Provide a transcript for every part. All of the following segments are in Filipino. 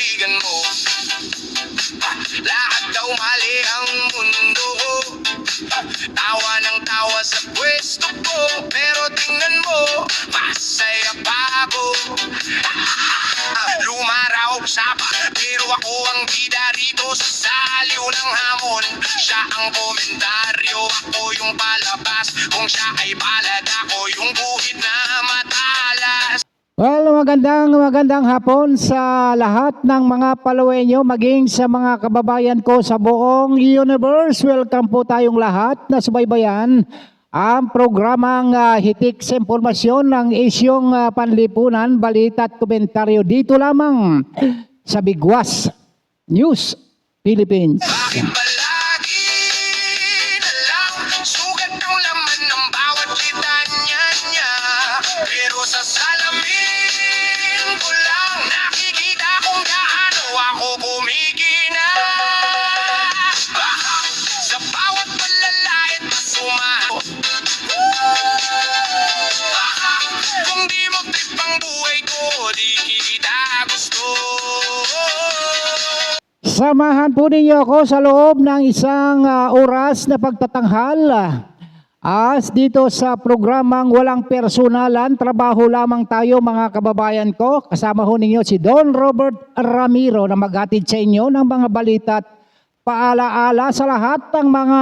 kaibigan mo. Lahat daw mali ang mundo. Tawa ng tawa sa pwesto ko, pero tingnan mo, masaya pa ako. Lumaraw siya pa, pero ako ang bida rito sa saliw ng hamon. Siya ang komentaryo, ako yung palabas. Kung siya ay palad, ako yung buhit na matalas. Well, magandang hapon sa lahat ng mga paluwenyo, maging sa mga kababayan ko sa buong universe. Welcome po tayong lahat na subaybayan ang programang hitik sa impormasyon ng isyong panlipunan, balita at komentaryo dito lamang sa Bigwas News Philippines. Bakit palagi na lang sugat ang laman ng bawat litanya niya? Pero sa salamin ko lang nakikita kung gaano ako kumikina. Sa bawat palalait na sumaho, kung di mo trip ang buhay ko, di kita gusto. Samahan po ninyo ako sa loob ng isang oras na pagtatanghal as dito sa programang walang personalan, trabaho lamang tayo mga kababayan ko. Kasama ho ninyo si Don Robert Ramiro na maghatid sa inyo ng mga balita at paalaala sa lahat ng mga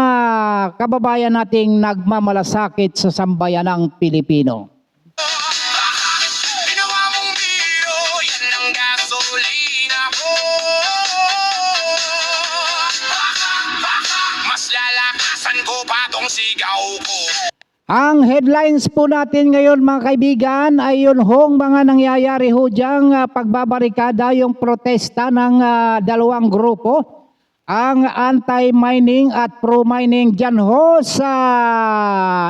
kababayan nating nagmamalasakit sa sambayanang Pilipino. Ginawa mong biro, yan ang gasolina ko. Mas lalakasan ko pa tong sigaw ko. Ang headlines po natin ngayon mga kaibigan ay yun hong mga nangyayari ho diyang pagbabarikada, yung protesta ng dalawang grupo. Ang anti-mining at pro-mining dyan ho sa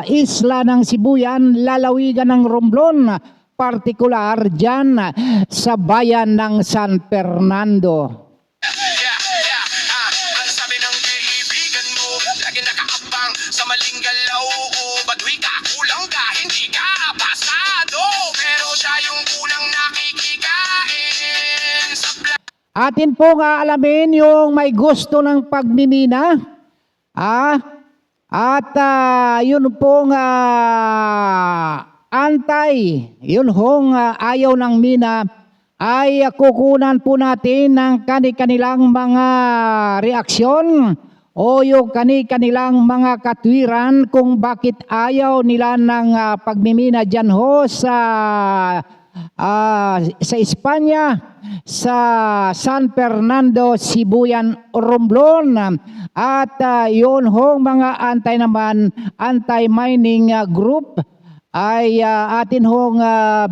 isla ng Sibuyan, lalawigan ng Romblon, partikular dyan sa bayan ng San Fernando. Ang sabi ng kaibigan mo, lagi nakaabang sa maling galaw. Baduy ka, kulang ka, hindi ka pasado. Pero siya yung kulang nakikikain sa Atin pong aalamin yung may gusto ng pagmimina. At yun pong yun hong ayaw ng mina ay kukunan po natin ng kanilang mga reaksyon o yung kanilang mga katwiran kung bakit ayaw nila ng pagmimina dyan ho sa Espanya, sa San Fernando, Sibuyan, Romblon. At yun hong mga anti-mining group ay atin hong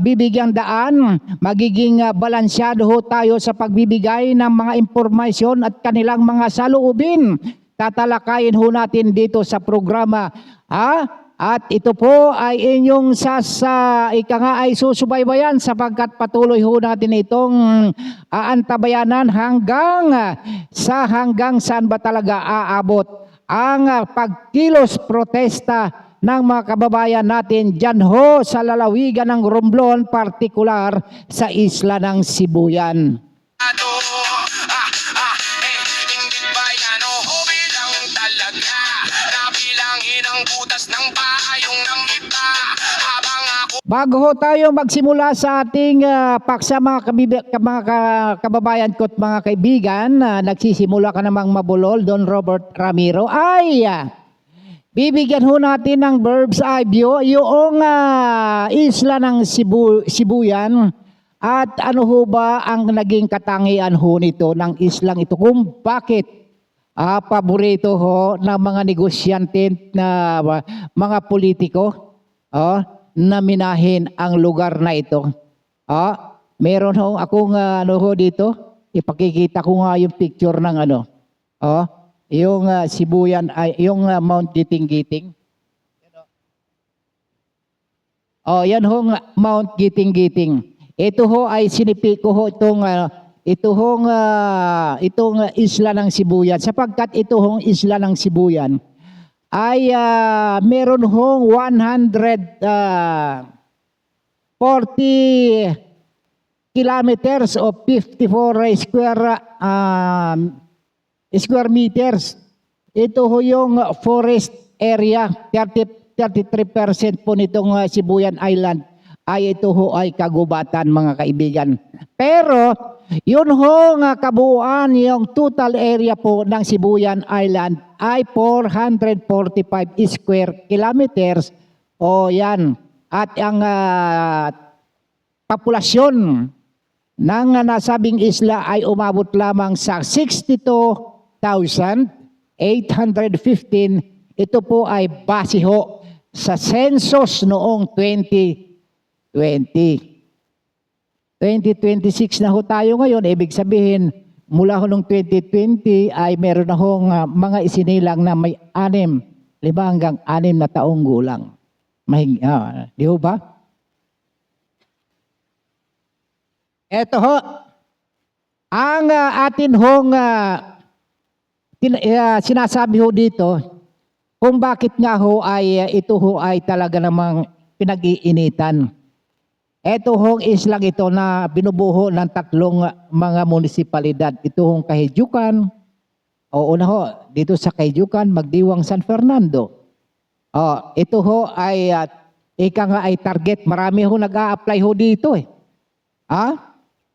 bibigyang daan, magiging balansyado ho tayo sa pagbibigay ng mga impormasyon at kanilang mga saloobin. Tatalakayin ho natin dito sa programa. At ito po ay inyong ay susubaybayan sapagkat patuloy ho natin itong aantabayanan hanggang saan ba talaga aabot ang pagkilos protesta ng mga kababayan natin dyan ho sa lalawigan ng Romblon, partikular sa isla ng Sibuyan. Ingit ba yan o hobby lang talaga? Nabilangin ang butas ng payong ng iba. Habang ako Bago ho tayo magsimula sa ating paksa mga kababayan ko at mga kaibigan, nagsisimula ka namang mabulol, Don Robert Ramiro, ay bibigyan ho natin ng bird's eye view yung isla ng Sibuyan. At ano ho ba ang naging katangian ho nito ng islang ito? Kung bakit paborito ho ng mga negosyante na mga politiko na minahin ang lugar na ito. Meron ho akong dito, ipakikita ko nga yung picture ng yung Sibuyan, yung Mount Giting-Giting. Yan ho Mount Giting-Giting. Ito ho ay sinipi ko ho itong isla ng Sibuyan, sapagkat ito hong isla ng Sibuyan ay meron hong 140 kilometers o 54 square meters. Ito ho yung forest area. 33% po nitong Sibuyan Island ay ito ho ay kagubatan, mga kaibigan. Pero yun ho nga kabuuan, yung total area po ng Sibuyan Island ay 445 square kilometers. O yan. At ang populasyon ng nasabing isla ay umabot lamang sa 62,815. Ito po ay base ho sa census noong 2020. 2026 na ho tayo ngayon, ibig sabihin mula ho noong 2020 ay meron na hong mga isinilang na may 5 hanggang 6 na taong gulang. Di ho ba? Ito ho, ang atin hong sinasabi ho dito, kung bakit nga ho ay ito ho ay talaga namang pinag-iinitan. Ito hong islang ito na binubuho ng 3 mga munisipalidad. Ito hong Kahijukan, una ho, dito sa Kahijukan, Magdiwang, San Fernando. Ito ho ay, ika nga ay target, marami ho nag-a-apply ho dito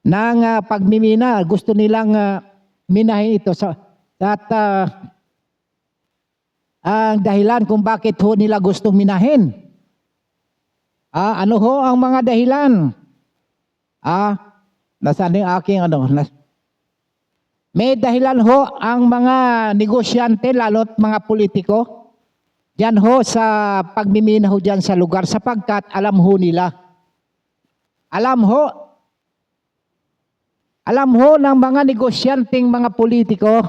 ng pagmimina. Gusto nilang minahin ito. At ang dahilan kung bakit ho nila gustong minahin. Ano ho ang mga dahilan? Nasaan yung aking may dahilan ho ang mga negosyante, lalo't mga politiko. Diyan ho sa pagmimina ho diyan sa lugar sapagkat alam ho nila. Alam ho ng mga negosyanteng mga politiko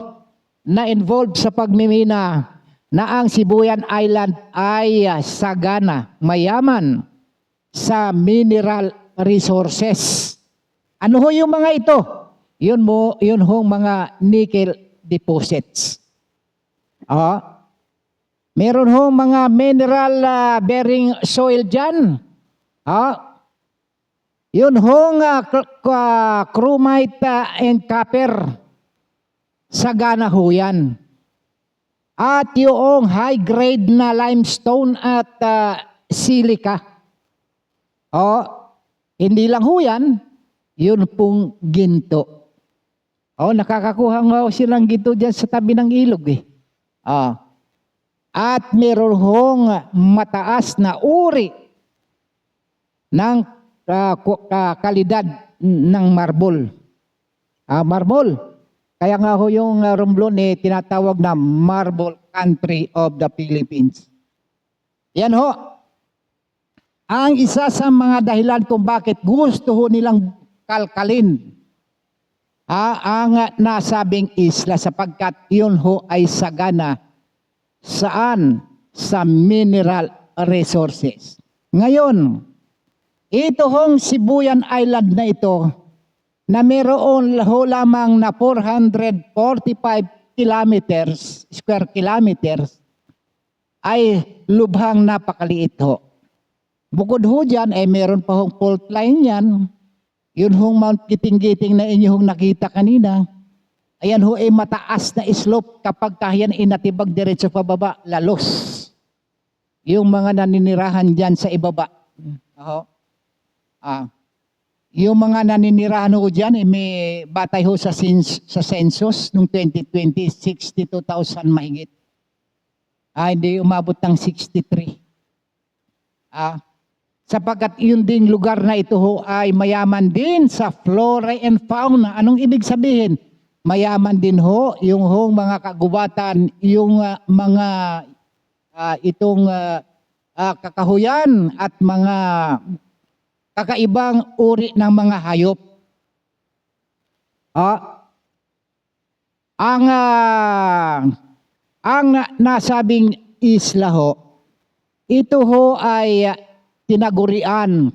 na involved sa pagmimina na ang Sibuyan Island ay sagana, mayaman sa mineral resources. Ano ho yung mga ito? Yun ho mga nickel deposits. Meron ho mga mineral bearing soil dyan. Yun hong chromite and copper. Sagana ho yan. At yung high grade na limestone at silica. Hindi lang ho yan. Yun pong ginto. Nakakakuha nga silang ginto dyan sa tabi ng ilog At meron hong mataas na uri ng kalidad ng marble. Marble. Kaya nga ho yung Romblon tinatawag na Marble Country of the Philippines. Yan ho. Ang isa sa mga dahilan kung bakit gusto ho nilang kalkalin ang nasabing isla sapagkat yun ho ay sagana saan? Sa mineral resources. Ngayon, ito hong Sibuyan Island na ito na meron ho lamang na 445 square kilometers ay lubhang napakaliit ho. Bukod ho dyan ay meron pa hong fault line yan. Yun hong Mount Giting-Giting na inyong nakita kanina. Ayan ho ay mataas na slope kapag kahiyan inatibag diretso pababa, lalos. Yung mga naninirahan dyan sa ibaba. Yung mga naninirahan ho dyan, may batay ho sa census noong 2020, 62,000 mahigit. Hindi umabot ng 63. Sapagkat yun ding lugar na ito ho ay mayaman din sa flora and fauna. Anong ibig sabihin? Mayaman din ho yung hong mga kagubatan, yung mga itong kakahuyan at mga kakaibang uri ng mga hayop. Ang nasabing isla ho, ito ho ay tinagurian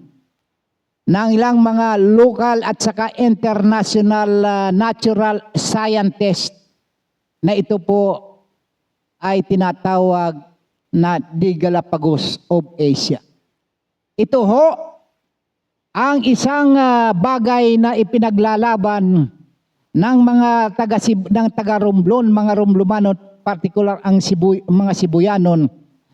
ng ilang mga local at saka international natural scientist na ito po ay tinatawag na The Galapagos of Asia. Ito ho ang isang bagay na ipinaglalaban ng mga taga Romblon, mga Romblumano, particular ang mga Sibuyanon,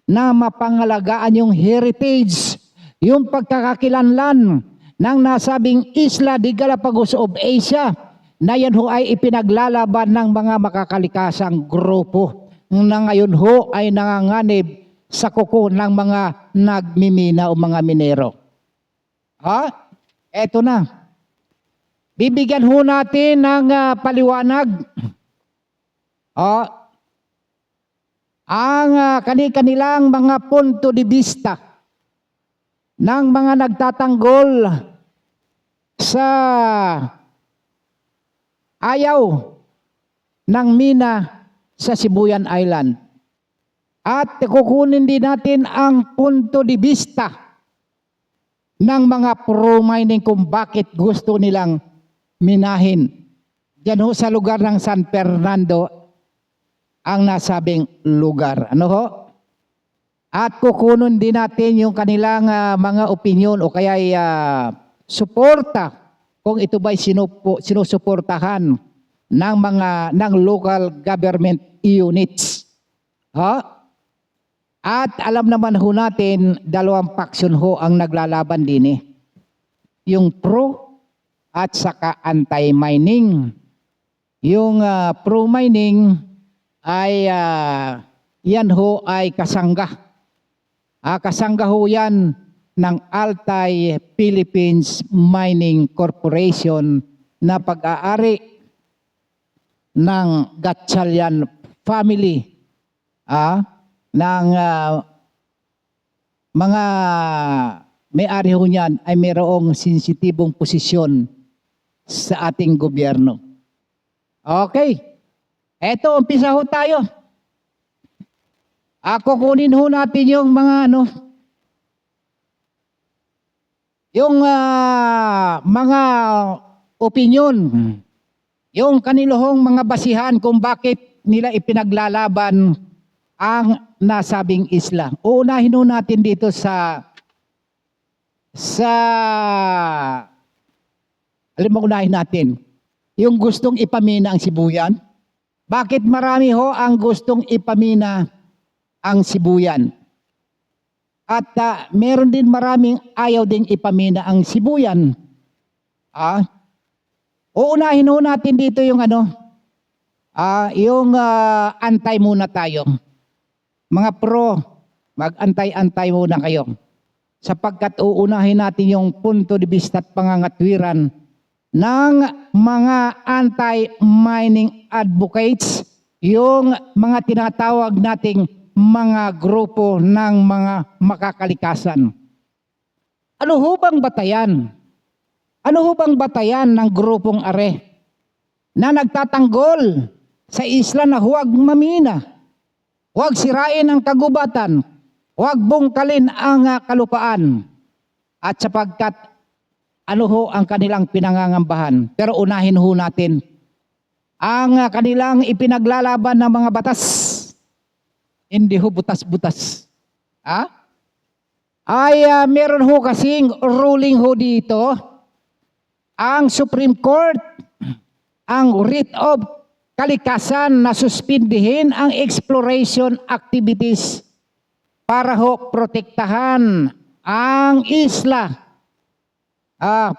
na mapangalagaan yung heritage, yung pagkakakilanlan ng nasabing Isla de Galapagos of Asia, na yan ho ay ipinaglalaban ng mga makakalikasang grupo na ngayon ho ay nanganganib sa kuko ng mga nagmimina o mga minero. Eto na. Bibigyan ho natin ng paliwanag ang kanilang mga punto de vista ng mga nagtatanggol sa ayaw ng mina sa Sibuyan Island. At kukunin din natin ang punto de vista ng mga pro-mining kung bakit gusto nilang minahin. Diyan ho sa lugar ng San Fernando ang nasabing lugar. Ano ho? At kukunin din natin yung kanilang mga opinion o kaya suporta kung ito ba'y sinusuportahan ng local government units. At alam naman ho natin, dalawang faction ho ang naglalaban din eh. Yung pro at saka anti-mining. Yung pro-mining ay yan ho ay kasangga. Kasangga ho yan ng Altai Philippines Mining Corporation na pag-aari ng Gatchalian family. Ng mga may-ari ho niyan ay mayroong sensitibong posisyon sa ating gobyerno. Okay. Eto, umpisa ho tayo. Kukunin ho natin yung mga yung mga opinion, yung kanilang mga basihan kung bakit nila ipinaglalaban ang nasabing isla. Uunahin ho natin dito unahin natin yung gustong ipamina ang Sibuyan. Bakit marami ho ang gustong ipamina ang Sibuyan? At meron din maraming ayaw ding ipamina ang Sibuyan. Uunahin ho natin dito yung yung antay muna tayo. Mga pro, mag-antay-antay muna kayo. Sapagkat uunahin natin yung punto de vista at pangangatwiran ng mga anti-mining advocates, yung mga tinatawag nating mga grupo ng mga makakalikasan. Ano ho bang batayan? Ano ho bang batayan ng grupong are na nagtatanggol sa isla na huwag mamina, huwag sirain ang kagubatan, huwag bungkalin ang kalupaan, at sapagkat ano ho ang kanilang pinangangambahan? Pero unahin ho natin ang kanilang ipinaglalaban ng mga batas. Hindi ho butas-butas. Meron ho kasing ruling ho dito, ang Supreme Court, ang writ of kalikasan na suspindihin ang exploration activities para ho protektahan ang isla.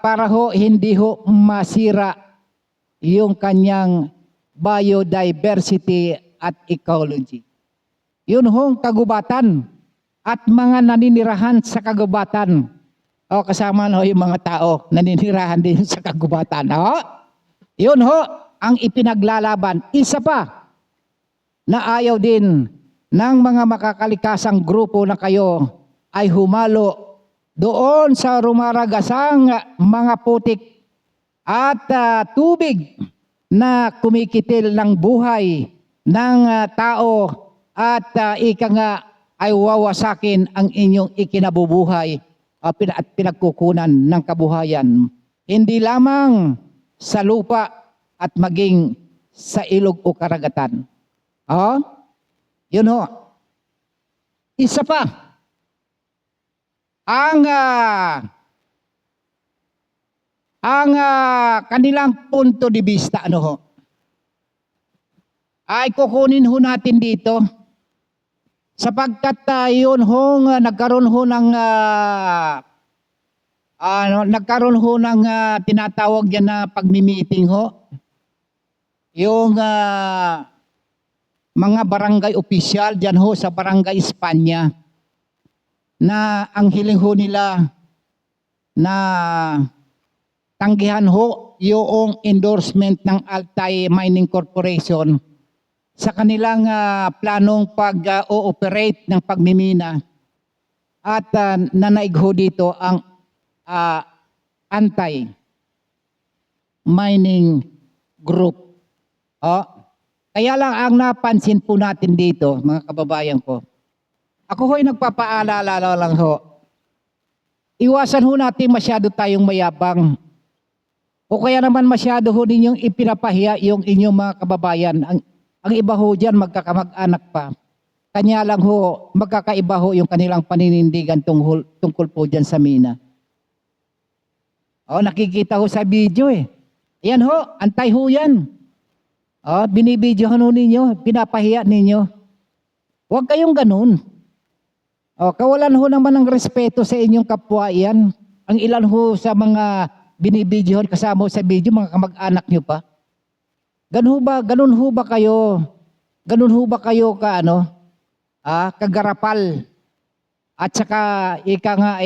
Para ho hindi ho masira yung kanyang biodiversity at ecology. Yun hong kagubatan at mga naninirahan sa kagubatan. Kasama no yung mga tao naninirahan din sa kagubatan. Yun ho ang ipinaglalaban. Isa pa na ayaw din ng mga makakalikasang grupo na kayo ay humalo doon sa rumaragasang mga putik at tubig na kumikitil ng buhay ng tao at ika nga ay wawasakin ang inyong ikinabubuhay at pinagkukunan ng kabuhayan. Hindi lamang sa lupa at maging sa ilog o karagatan. Yun ho. Isa pa. Ang ang kanilang punto de vista, ano ho, ay kukunin ho natin dito sapagkat yun ho nagkaroon ho ng tinatawag yan na pagmi-meeting ho. Yung mga barangay official dyan ho sa Barangay Espanya na ang hiling ho nila na tanggihan ho yung endorsement ng Altai Mining Corporation sa kanilang planong pag-ooperate ng pagmimina at nanaig ho dito ang anti-mining group. Kaya lang ang napansin po natin dito, mga kababayan ko, ako ho'y nagpapaalala lang ho, iwasan ho natin masyado tayong mayabang o kaya naman masyado ho ninyong ipinapahiya yung inyong mga kababayan. Ang iba ho dyan magkakamag-anak pa. Kanya lang ho, magkakaiba ho yung kanilang paninindigan tungkol po dyan sa mina. Nakikita ho sa video eh. Yan ho, antay ho yan. Binibidyohan ho ninyo, pinapahiya ninyo. Huwag kayong ganun. Kawalan ho naman ng respeto sa inyong kapwa yan. Ang ilan ho sa mga binibidyohan kasama ho sa video, mga kamag-anak nyo pa. Ganun ho ba kayo kagarapal? At saka ika nga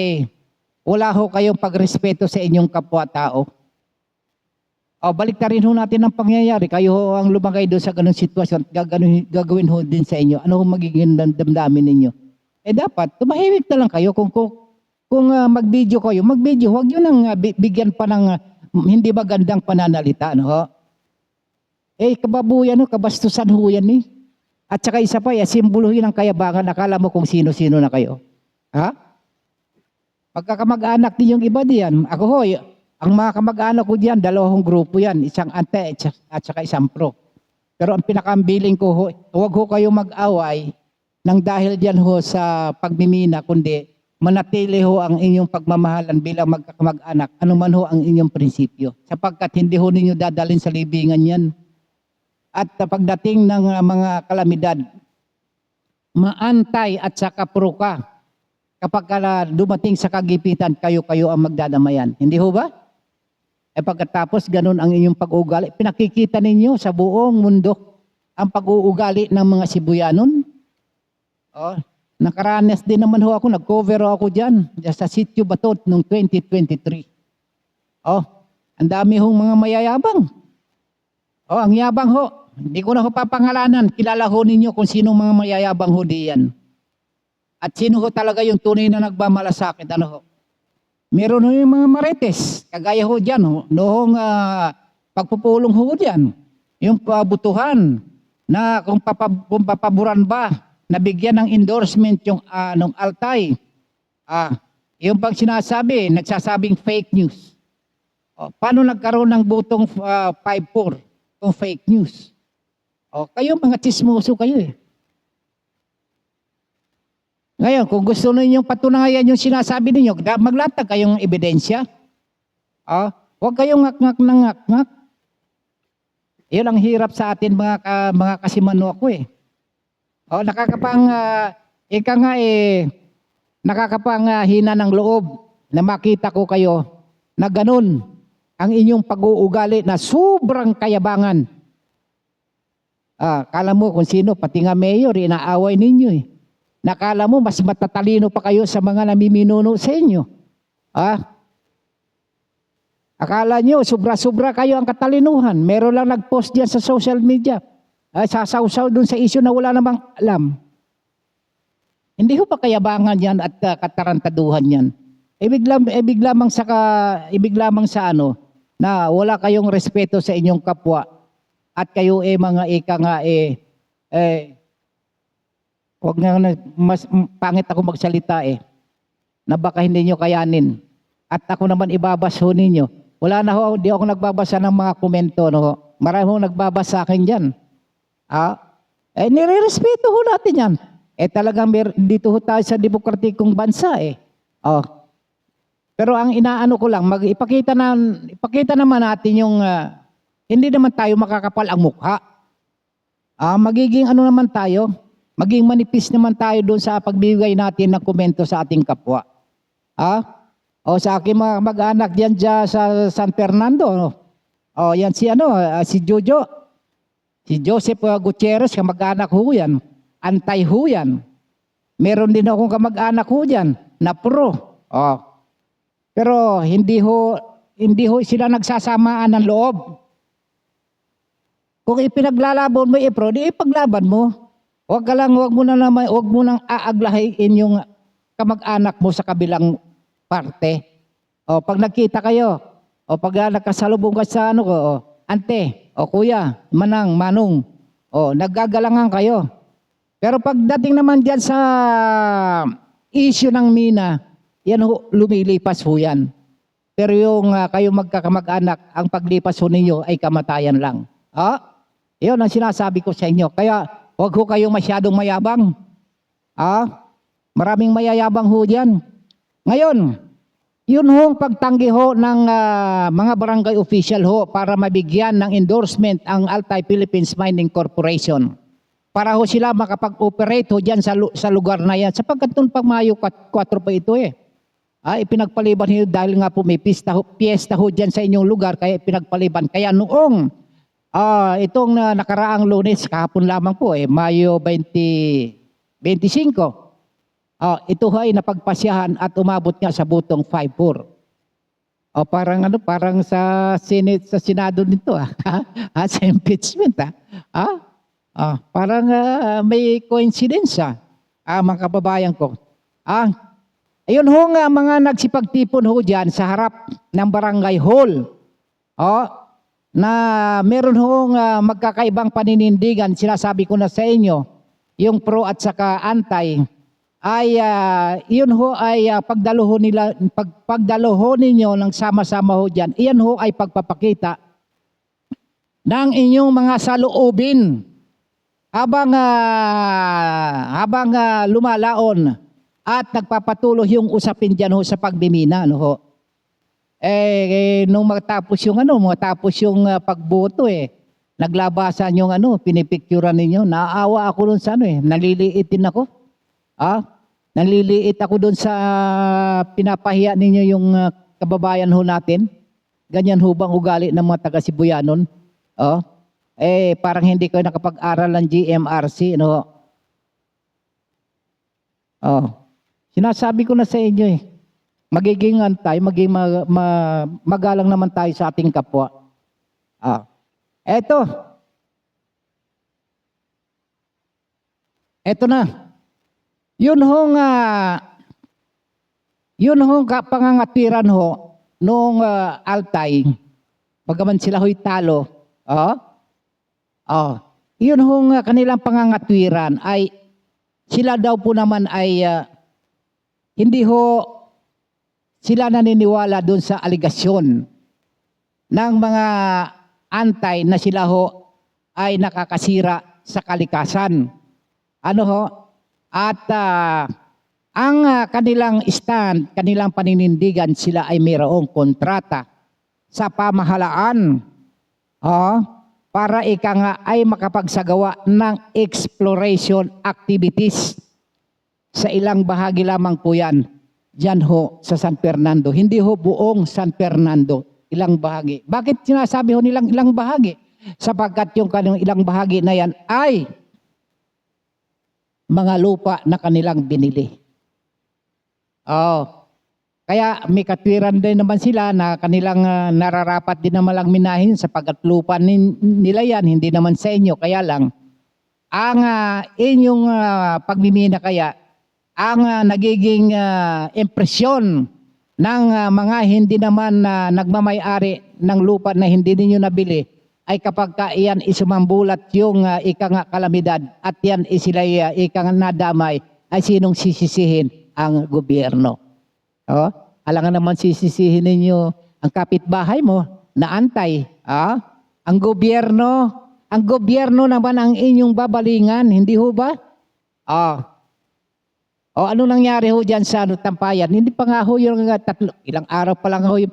wala ho kayong pagrespeto sa inyong kapwa-tao. Balik na rin ho natin ang pangyayari. Kayo ho ang lumagay doon sa ganung sitwasyon, gagawin ho din sa inyo. Ano ho magiging damdamin ninyo? Dapat, tumahimik na lang kayo. Kung mag-video kayo, mag-video. Huwag yun ang bigyan pa ng hindi magandang pananalita. Ano ho? Kababuyan ho, kabastusan ho yan eh. At saka isa pa, simbolo yun ng kayabangan. Akala mo kung sino-sino na kayo. Pagkakamag-anak ninyong iba diyan, ako ho, ang mga kamag-anak ko diyan, dalawang grupo yan, isang ante at saka isang pro. Pero ang pinakambiling ko ho, huwag ho kayong mag-away nang dahil diyan ho sa pagmimina, kundi manatili ho ang inyong pagmamahalan bilang magkakamag-anak, anuman ho ang inyong prinsipyo. Sapagkat hindi ho ninyo dadalhin sa libingan yan. At pagdating ng mga kalamidad, maantay at saka pro ka. Kapag dumating sa kagipitan, kayo ang magdadamayan. Hindi ho ba? Pagkatapos ganun ang inyong pag-uugali, pinakikita ninyo sa buong mundo ang pag-uugali ng mga Sibuyanon. Nakaranas din naman ho ako, nag-cover ako dyan sa Sitio Batot noong 2023. Ang dami hong mga mayayabang. Ang yabang ho. Hindi ko na ho papangalanan. Kilala ho ninyo kung sino mga mayayabang ho diyan. At sino ho talaga yung tunay na nagmamalasakit. Ano ho? Meron ho yung mga marites. Kagaya ho dyan. Noong pagpupulong ho dyan. Yung pabutuhan na kung papaboran ba, nabigyan ng endorsement yung nung Altai. Yung pang sinasabi, nagsasabing fake news. Paano nagkaroon ng butong 5-4 kung fake news? Kayo mga chismoso kayo eh. Ngayon, kung gusto ninyong patunayan yung sinasabi ninyo, maglatag kayong ebidensya. Huwag kayong ngak-ngak ng ngak-ngak. Yun ang hirap sa atin mga kasimano ako eh. Nakakapanghina ng loob na makita ko kayo na ganun ang inyong pag-uugali na sobrang kayabangan. Kala mo kung sino, pati nga mayor, inaaway ninyo eh. Nakala mo mas matatalino pa kayo sa mga namiminuno sa inyo. Akala nyo, sobra-sobra kayo ang katalinuhan. Meron lang nag-post diyan sa social media. Sasaw-saw dun sa issue na wala namang alam. Hindi ho pa kayabangan yan at katarantaduhan yan. Ibig lamang sa ano, na wala kayong respeto sa inyong kapwa. At kayo mga ika nga huwag nga mas pangit ako magsalita na baka hindi nyo kayanin. At ako naman ibabas ho ninyo. Wala na ho, di ako nagbabasa ng mga komento. No? Marami ho nagbabasa sa akin dyan. Nire-respeto ho natin yan. Talagang dito ho tayo sa demokratikong bansa . Pero ang inaano ko lang, ipakita naman natin yung hindi naman tayo makakapal ang mukha. Magiging ano naman tayo, maging manipis naman tayo doon sa pagbibigay natin ng komento sa ating kapwa. O sa aking mga mag-anak diyan sa San Fernando. No? O yan si Jojo. Si Joseph Gutierrez, kamag-anak ho yan. Antay ho yan. Meron din akong kamag-anak ho dyan na pro. Pero hindi ho sila nagsasamaan ng loob. Kung ipinaglalaban mo pro, di ipaglaban mo. Huwag mo nang aaglahin yung kamag-anak mo sa kabilang parte. Pag nagkita kayo, pag nakasalubong ka sa ante, kuya, manong, naggagalangan kayo. Pero pagdating naman diyan sa issue ng mina, yan lumilipas ho yan. Pero yung kayo magkakamag-anak, ang paglipas ho ninyo ay kamatayan lang. Yun ang sinasabi ko sa inyo. Kaya huwag ho kayong masyadong mayabang. Maraming mayayabang ho dyan. Ngayon, yun hong pagtanggi ho ng mga barangay official ho para mabigyan ng endorsement ang Altai Philippines Mining Corporation. Para ho sila makapag-operate ho dyan sa lugar na yan. Sapagkat noon pag Mayo 4 pa ito ipinagpaliban nyo dahil nga po may piyesta ho dyan sa inyong lugar kaya ipinagpaliban. Kaya noong itong nakaraang Lunes, kahapon lamang po Mayo 25, ito ay napagpasyahan at umabot nga sa butong 5-4. Parang sa Senado nito sa impeachment parang may coincidence mga kababayan ko. Ayun ho nga mga nagsipagtipon ho dyan sa harap ng barangay hall. Na meron hong magkakaibang paninindigan, sinasabi ko na sa inyo, yung pro at saka antay, ay yun ho ay pagdaluho ninyo ng sama-sama ho dyan, iyan ho ay pagpapakita ng inyong mga saloobin habang lumalaon at nagpapatuloy yung usapin dyan ho sa pagmimina. Nung matapos yung pagboto naglabasan yung pinipicturean ninyo. Naawa ako dun sa naliliitin ako. Naliliit ako dun sa pinapahiya ninyo yung kababayan ho natin. Ganyan ho bang ugali ng mga taga-Sibuyanon? Parang hindi kayo nakapag-aral ng GMRC. Sinasabi ko na sa inyo magiging antay, magalang naman tayo sa ating kapwa. Eto na. Yun hong pangangatwiran ho noong Altai, bagaman sila ho'y talo, yun hong kanilang pangangatwiran ay sila daw po naman ay hindi ho sila naniniwala doon sa aligasyon ng mga antay na sila ho ay nakakasira sa kalikasan. At ang kanilang stand, kanilang paninindigan, sila ay mayroong kontrata sa pamahalaan para ay makapagsagawa ng exploration activities. Sa ilang bahagi lamang po yan. Diyan ho sa San Fernando. Hindi ho buong San Fernando. Ilang bahagi. Bakit sinasabi ho nilang ilang bahagi? Sapagkat yung kanilang ilang bahagi na yan ay mga lupa na kanilang binili. Kaya may katwiran din naman sila na kanilang nararapat din naman lang minahin sapagkat lupa nila yan, hindi naman sa inyo. Kaya lang, ang inyong pagmimina kaya, ang nagiging impresyon ng mga hindi naman nagmamay-ari ng lupa na hindi ninyo nabili ay kapag iyan isumambulat yung kalamidad at yan sila nadamay ay sinong sisisihin? Ang gobyerno. Alangan naman sisisihin ninyo ang kapitbahay mo na antay. Ang gobyerno naman ang inyong babalingan, hindi ho ba? O ano nangyari ho dyan sa ano, Tampayan? Hindi pa nga ho yung ilang araw pa lang ho yung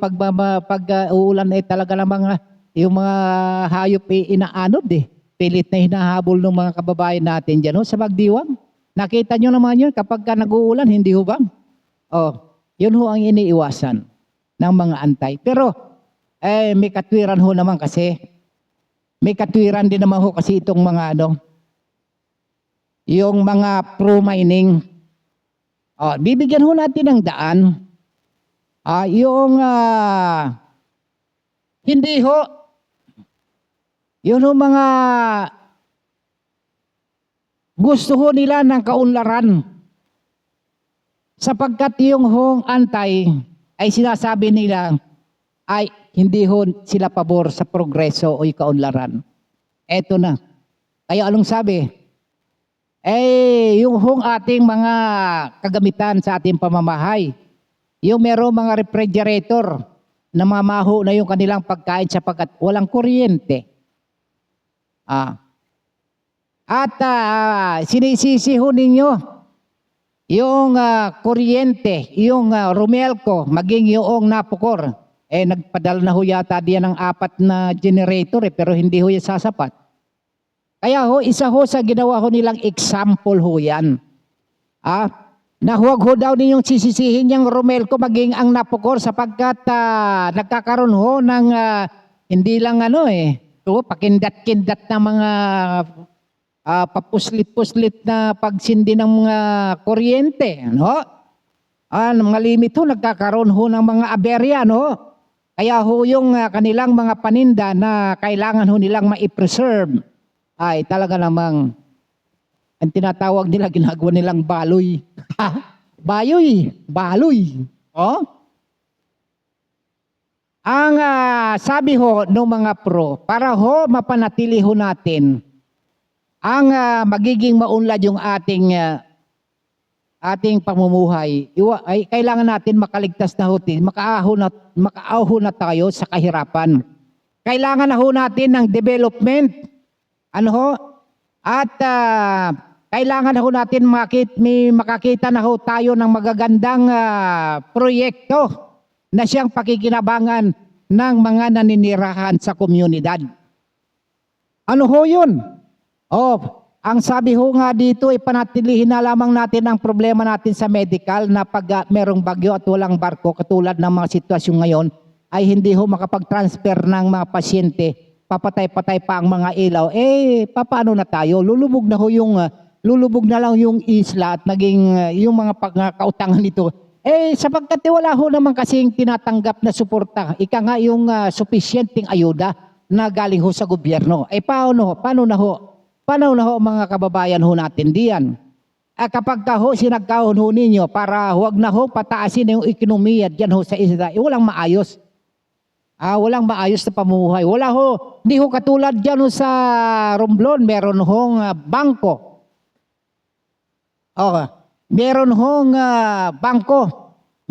uulan eh talaga ng yung mga hayop eh, inaanod eh. Pilit na hinahabol ng mga kababayan natin dyan ho sa Magdiwang. Nakita nyo naman yun kapag ka nag-uulan, hindi ho ba? Yun ho ang iniiwasan ng mga antay. Pero may katwiran ho naman kasi. May katwiran din naman ho kasi itong mga yung mga pro-mining. Bibigyan ho natin ng daan. Hindi ho. Yun ho mga gusto ho nila ng kaunlaran. Sapagkat yung hong antay ay sinasabi nila ay hindi ho sila pabor sa progreso o kaunlaran. Eto na. Kaya anong sabi? Yung hong ating mga kagamitan sa ating pamamahay, yung merong mga refrigerator na mamaho na yung kanilang pagkain sapagkat walang kuryente. Sinisisi ho ninyo yung kuryente, yung Romelco, maging yung Napocor. Nagpadala na ho yata diyan ng 4 na generator pero hindi ho yan sasapat. Kaya ho, isa ho sa ginawa ho nilang example ho yan. Na huwag ho daw ninyong sisisihin yung Romelco maging ang Napocor sapagkat nagkakaroon ho ng hindi lang pakindat-kindat na mga papuslit-puslit na pagsindi ng mga kuryente. Mga limit ho, nagkakaroon ho ng mga aberya. Kaya ho yung kanilang mga paninda na kailangan ho nilang ma-preserve ay talaga namang ang tinatawag nila, ginagawa nilang baloy. Baloy. Ang sabi ho ng mga pro, para ho mapanatili ho natin ang magiging maunlad yung ating pamumuhay, ay kailangan natin makaligtas na ho, makaaho na tayo sa kahirapan. Kailangan na ho natin ng development. At kailangan na ho natin makakita na ho tayo ng magagandang proyekto na siyang pakikinabangan ng mga naninirahan sa komunidad. Ano ho yun? Ang sabi ho nga dito, ipanatilihin na lamang natin ang problema natin sa medical na pag merong bagyo at walang barko, katulad ng mga sitwasyon ngayon, ay hindi ho makapag-transfer ng mga pasyente. Papatay-patay pa ang mga ilaw, paano na tayo? Lulubog na lang yung isla at naging yung mga kautangan nito. Sapagkat wala ho naman kasing tinatanggap na suporta. Ika nga yung sufficienteng ayuda na galing ho sa gobyerno. Paano na ho mga kababayan ho natin diyan? Kapag ho sinagkahon ho ninyo para huwag na ho pataasin yung ekonomiya diyan ho sa isla, walang maayos. Walang maayos na pamumuhay. Hindi ho katulad dyan sa Romblon, meron hong bangko. Meron hong bangko.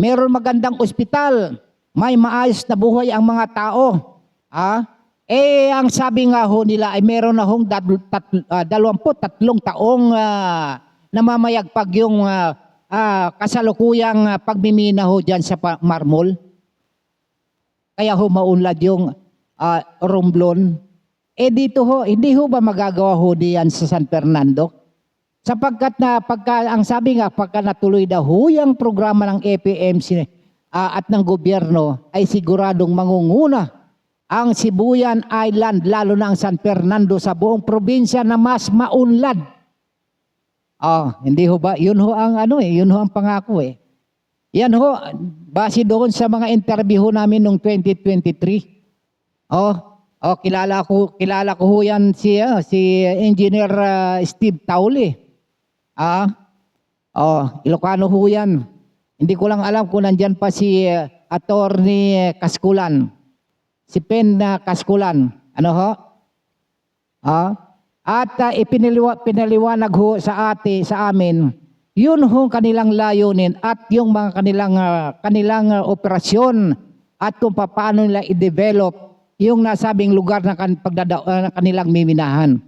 Meron magandang ospital. May maayos na buhay ang mga tao. Ang sabi nga ho nila ay meron na hong 23 taong namamayagpag yung kasalukuyang pagmimina ho dyan sa Marmol. Kaya ho maunlad yung Romblon. Dito ho, hindi ho ba magagawa ho diyan sa San Fernando? Sapagkat ang sabi nga, pagka natuloy daw ho yung programa ng APMC at ng gobyerno, ay siguradong mangunguna ang Sibuyan Island, lalo na ang San Fernando sa buong probinsya na mas maunlad. Hindi ho ba? Yun ho ang yun ho ang pangako Yan ho, base doon sa mga interview namin noong 2023. Kilala ko ho yan si Engineer Steve Tauli. Ilocano ho yan. Hindi ko lang alam kung nandyan pa si Attorney Kaskulan. Si Pen Kaskulan. At pinaliwanag ho sa amin, yun ho kanilang layunin at yung mga kanilang operasyon at kung paano nila i-develop yung nasabing lugar na kanilang miminahan.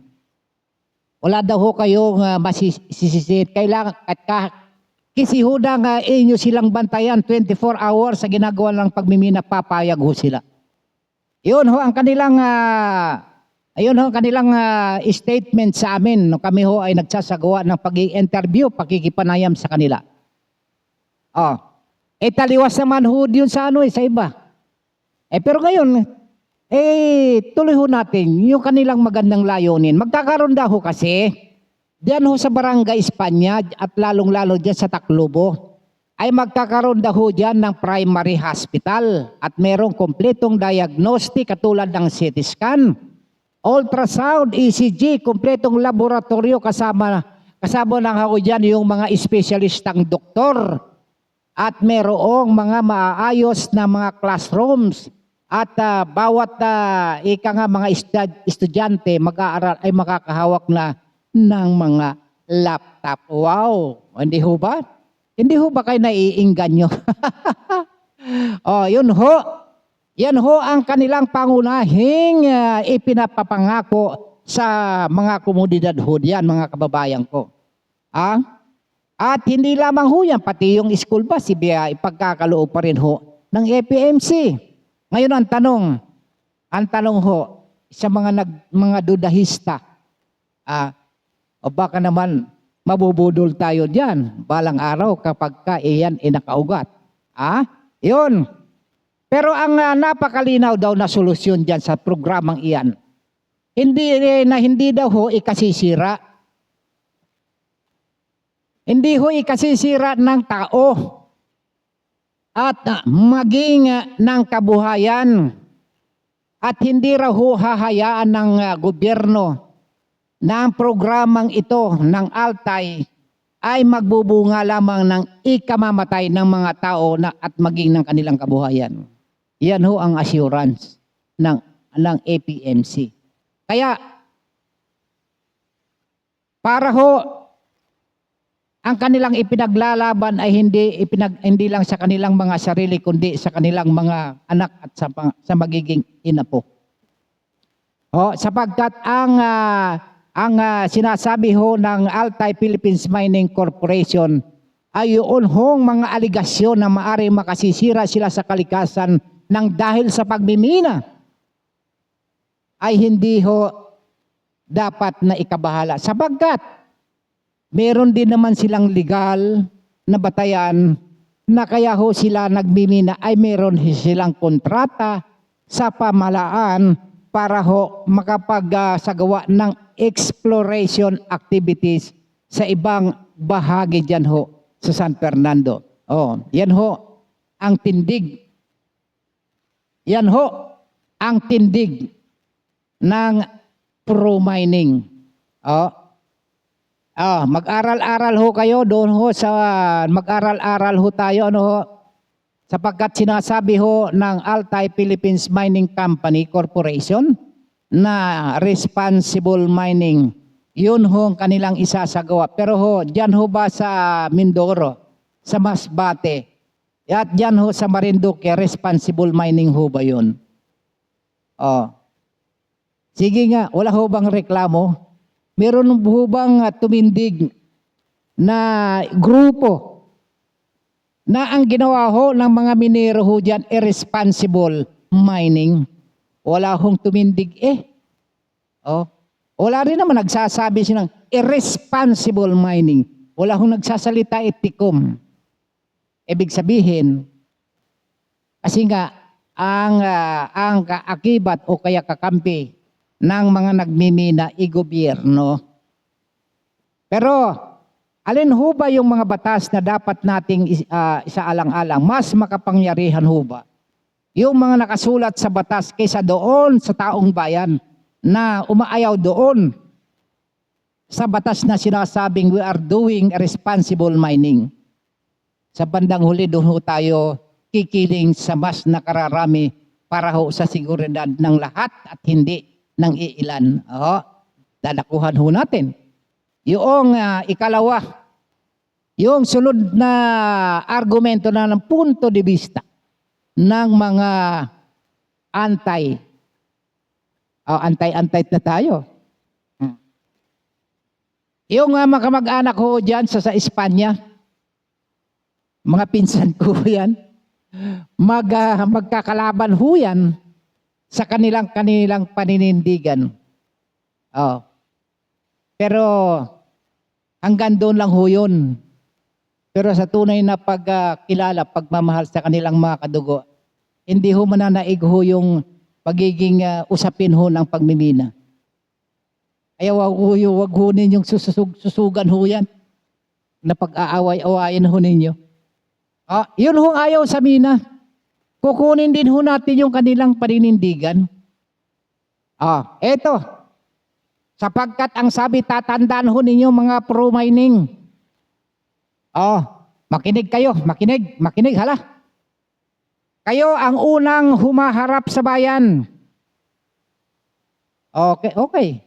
Wala daw ho kayong masisisit. Kailangan at Kasi ho na nga inyo silang bantayan 24 hours sa ginagawa ng pagmimina, papayag ho sila. Yun ho ang kanilang statement sa amin no kami ho ay nagsasagawa ng pag-i-interview, pakikipanayam sa kanila. Oh. Taliwas naman ho yun sa sa iba. Pero ngayon, tuloy ho natin yung kanilang magandang layunin. Magkakaroon daw ho kasi, diyan ho sa Barangay Espanya at lalong-lalo diyan sa Taclobo, ay magkakaroon daw ho diyan ng primary hospital at merong kompletong diagnostic katulad ng CT scan, ultrasound, ECG, kompletong laboratorio kasama na ho diyan yung mga espesyalistang doktor at merong mga maayos na mga classrooms at bawat mga estudyante mag-aaral ay makakahawak na ng mga laptop. Wow! Hindi ho ba? Hindi ho ba kayo naiingganyo? Yun ho. Yan ho ang kanilang pangunahing ipinapapangako sa mga komunidad ho diyan, mga kababayan ko. At hindi lamang ho yan, pati yung school bus, ipagkakaloob pa rin ho ng APMC. Ngayon ang tanong ho sa mga dudahista, o baka naman mabubudol tayo diyan balang araw kapag iyan inakaugat. Yun. Pero ang napakalinaw daw na solusyon diyan sa programang iyan, hindi daw ho ikasisira. Hindi ho ikasisira ng tao at maging ng kabuhayan at hindi raw ho hahayaan ng gobyerno na ang programang ito ng Altay ay magbubunga lamang ng ikamamatay ng mga tao at maging ng kanilang kabuhayan. Yan ho ang assurance ng APMC. Kaya para ho ang kanilang ipinaglalaban ay hindi lang sa kanilang mga sarili kundi sa kanilang mga anak at sa magiging ina po. Sapagkat ang sinasabi ho ng Altay Philippines Mining Corporation ay yun hong mga aligasyon na maaaring makasisira sila sa kalikasan ng dahil sa pagmimina ay hindi ho dapat na ikabahala. Sapagkat meron din naman silang legal na batayan na kaya ho sila nagmimina ay meron silang kontrata sa pamahalaan para ho makapagsagawa ng exploration activities sa ibang bahagi dyan ho sa San Fernando. Yan ho ang tindig. Yan ho ang tindig ng pro-mining. Mag-aral-aral ho kayo doon ho mag-aral-aral ho tayo sapagkat sinasabi ho ng Altay Philippines Mining Company Corporation na responsible mining. Yun ho ang kanilang isasagawa. Pero ho, diyan ho ba sa Mindoro, sa Masbate, at diyan ho sa Marinduque, responsible mining ho ba yun? Sige nga, wala ho bang reklamo? Meron ho bang tumindig na grupo na ang ginawa ho ng mga minero ho dyan irresponsible mining? Wala hong tumindig Wala rin naman nagsasabi silang irresponsible mining. Wala hong nagsasalita itikom. Ibig sabihin, kasi nga ang kaakibat o kaya kakampi ng mga nagmimina gobyerno. Pero alin ho ba yung mga batas na dapat nating isaalang-alang? Mas makapangyarihan ho ba yung mga nakasulat sa batas kaysa doon sa taong bayan na umaayaw doon sa batas na sinasabing we are doing responsible mining? Sa bandang huli doon ho tayo kikiling sa mas nakararami para ho sa seguridad ng lahat at hindi ng iilan. Dadakuhan ho natin. Yung ikalawa, yung sunod na argumento na ng punto de vista ng mga antay na tayo. Yung mga kamag-anak ho dyan sa Espanya, mga pinsan ko yan, magkakalaban ho yan sa kanilang paninindigan. Oh. Pero hanggang doon lang ho yun. Pero sa tunay na pagkilala, pagmamahal sa kanilang mga kadugo, hindi ho mananaig ho yung pagiging usapin ho ng pagmimina. Ayaw wag ho ninyong susugan ho yan na pag-aaway-awayin ho ninyo. Yun ho ayaw sa mina. Kukunin din ho natin yung kanilang paninindigan. Eto. Sapagkat ang sabi, tatandaan ho ninyo mga pro-mining. Makinig kayo, makinig hala. Kayo ang unang humaharap sa bayan. Okay.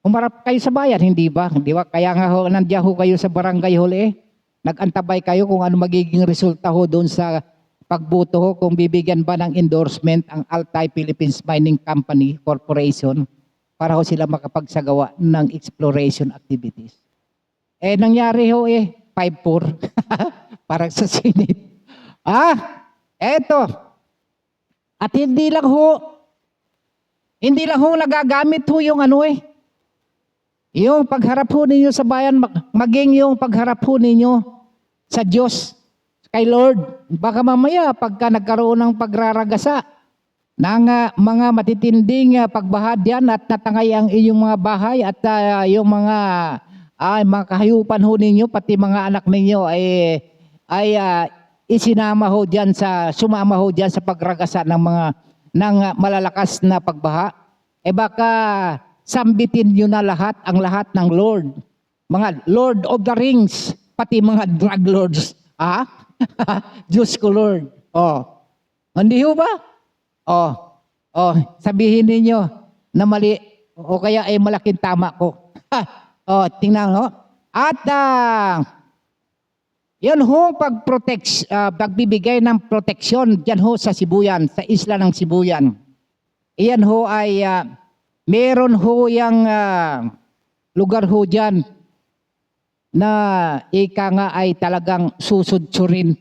Humarap kayo sa bayan, hindi ba? Hindi ba? Kaya nga ho, nandiyan ho kayo sa barangay huli. Nag-antabay kayo kung ano magiging resulta ho doon sa pagboto ho, kung bibigyan ba ng endorsement ang Altai Philippines Mining Company Corporation para ho sila makapagsagawa ng exploration activities. Nangyari ho 5-4 parang sa Senate. Eto. At hindi lang ho nagagamit ho yung yung pagharap ho ninyo sa bayan, maging yung pagharap ho ninyo sa Diyos, kay Lord. Baka mamaya pagka nagkaroon ng pagraragasa ng mga matitinding pagbaha diyan at natangay ang inyong mga bahay at yung mga kahayupan ho ninyo, pati mga anak ninyo ay sumama ho diyan sa pagragasa ng malalakas na pagbaha. Baka sambitin nyo na ang lahat ng Lord. Mga Lord of the Rings, pati mga drug lords. Diyos ko Lord. Hindi ho ba? Sabihin ninyo na mali o kaya ay malaking tama ko. Tingnan ho. At yan ho pagbibigay ng proteksyon diyan ho sa Sibuyan, sa isla ng Sibuyan. Iyan ho ay meron ho yung lugar ho diyan na ika nga ay talagang susudsurin.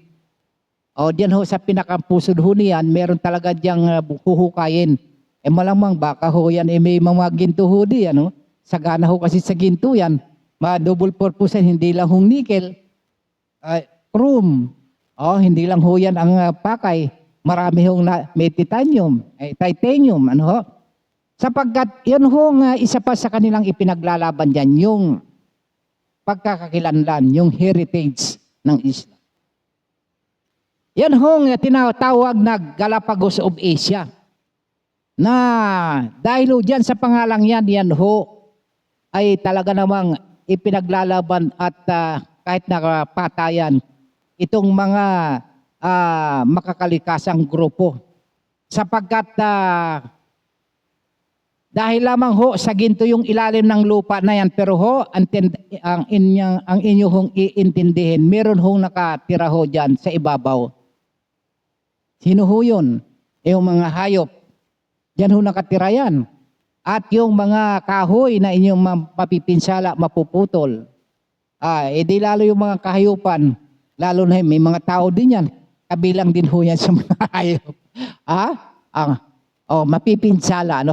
Diyan ho sa pinakampusod ho niyan, meron talaga diyang huhukayin. Malamang baka ho yan, may mga ginto ho diyan. Sagana ho kasi sa ginto yan. Ma-double purpose yan, hindi lang hong nickel. Chrome. Hindi lang ho yan ang pakay. Marami hong may titanium, titanium, sapagkat yun hong isa pa sa kanilang ipinaglalaban dyan, yung pagkakakilanlan, yung heritage ng isla. Yan hong tinatawag na Galapagos of Asia. Na dahil ho dyan sa pangalang yan ho ay talaga namang ipinaglalaban at kahit nakapatayan itong mga makakalikasang grupo. Sapagkat dahil lamang ho sa ginto yung ilalim ng lupa na yan, pero ho ang inyo hong iintindihin, meron hong nakatira ho dyan sa ibabaw. Sino ho yun? Yung mga hayop. Diyan ho nakatira yan. At yung mga kahoy na inyong mapipinsala, mapuputol. Di lalo yung mga kahayupan, lalo na may mga tao din yan. Kabilang din ho yan sa mga hayop. Mapipinsala,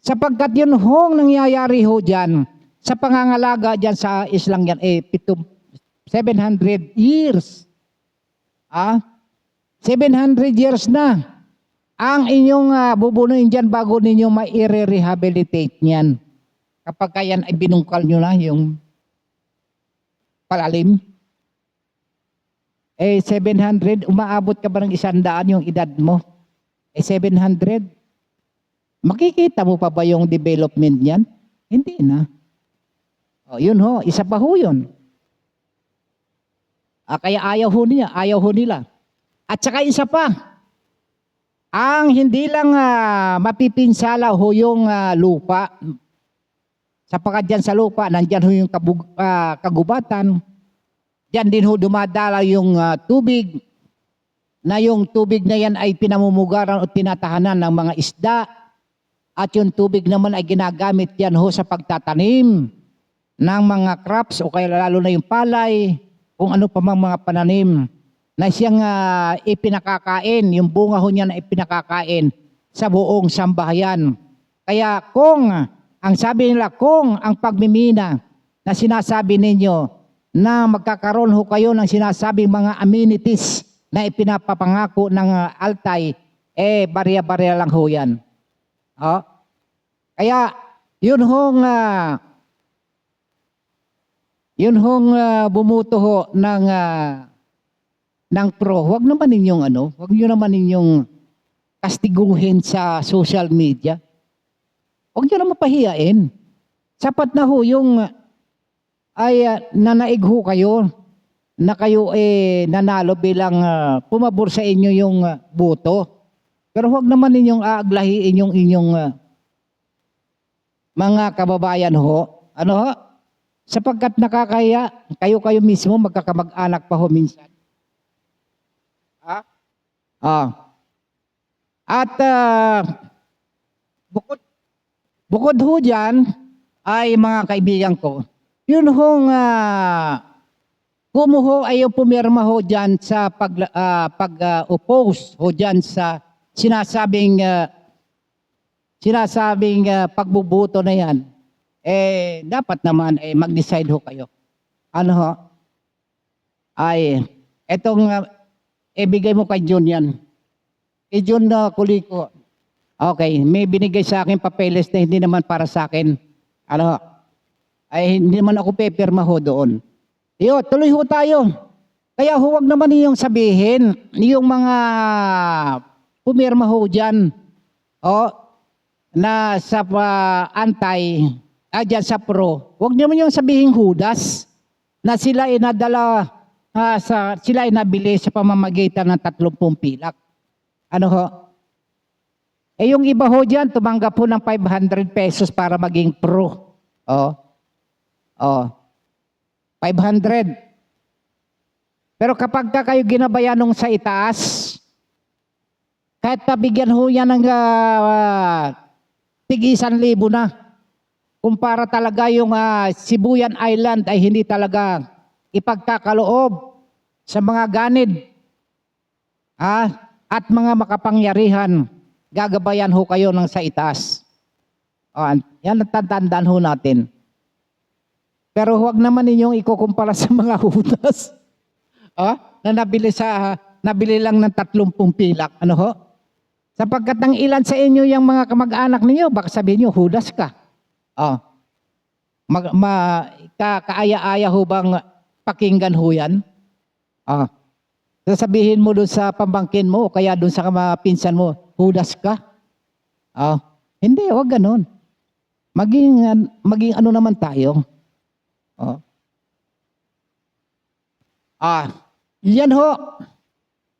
sapagkat yun hong nangyayari ho dyan, sa pangangalaga dyan sa islang yan, 700 years. 700 years na ang inyong bubunuin dyan bago ninyo ma-rehabilitate niyan. Kapag yan ay binungkal nyo na yung palalim. 700, umaabot ka ba ng 100 yung edad mo? 700? Makikita mo pa ba yung development niyan? Hindi na. Yun ho, isa pa ho yun. Kaya ayaw ho nila. At saka isa pa, ang hindi lang mapipinsala ho yung lupa. Sapagkat dyan sa lupa, nandyan ho yung kagubatan. Dyan din ho dumadala yung tubig, na yung tubig na yan ay pinamumugaran o tinatahanan ng mga isda. At yung tubig naman ay ginagamit yan ho sa pagtatanim ng mga crops o kaya lalo na yung palay kung ano pa mang mga pananim na siyang ipinakakain, yung bunga ho niya na ipinakakain sa buong sambahayan. Kaya kung, ang sabi nila, kung ang pagmimina na sinasabi ninyo na magkakaroon ho kayo ng sinasabing mga amenities na ipinapapangako ng Altay, barya-barya lang ho yan. Oh. Kaya yun hong bumuto ho ng pro. Huwag naman ninyong kastiguhin sa social media. Huwag niyo naman pahiyain. Sapat na ho yung nanaig ho kayo na kayo nanalo bilang pumabor sa inyo yung boto. Pero huwag naman ninyong aaglahiin yung inyong mga kababayan ho. Ano ho? Sapagkat nakakaya, kayo mismo magkakamag-anak pa ho minsan. At bukod ho dyan, ay mga kaibigan ko, yun hong kumuho ay yung pumirma ho dyan sa pag-oppose ho dyan sa sinasabing pagbubuto na yan. Dapat naman mag-decide ho kayo. Ano ho? Ay, etong ibigay mo kay Jun yan. Kay Jun Kuliko. Okay, may binigay sa akin papeles na hindi naman para sa akin. Ano ho? Ay, hindi naman ako pepirma ho doon. Tuloy ho tayo. Kaya huwag naman niyong sabihin, yung mga pumirma ho dyan, na sa dyan sa pro, huwag naman yung sabihin Judas na sila ay nadala, sila ay nabili sa pamamagitan ng 30 pilak. Ano ho? Yung iba ho dyan, tumanggap po ng 500 pesos para maging pro. 500. Pero kapag kayo ginabayan nung sa itaas, kahit nabigyan ho yan ng tig-1,000 na, kumpara talaga yung Sibuyan Island ay hindi talaga ipagkakaloob sa mga ganid at mga makapangyarihan, gagabayan ho kayo ng sa itaas. Yan ang tandaan ho natin. Pero huwag naman ninyong ikukumpara sa mga Judas na nabili lang ng 30 pilak. Ano ho? Sapagkat ang ilan sa inyo yung mga kamag-anak ninyo, baka sabihin nyo, Judas ka. Kaaya-aya ho bang pakinggan ho yan? Sasabihin mo doon sa pambangkin mo o kaya doon sa pinsan mo, Judas ka? Hindi, huwag ganon. Maging ano naman tayo. Yan ho.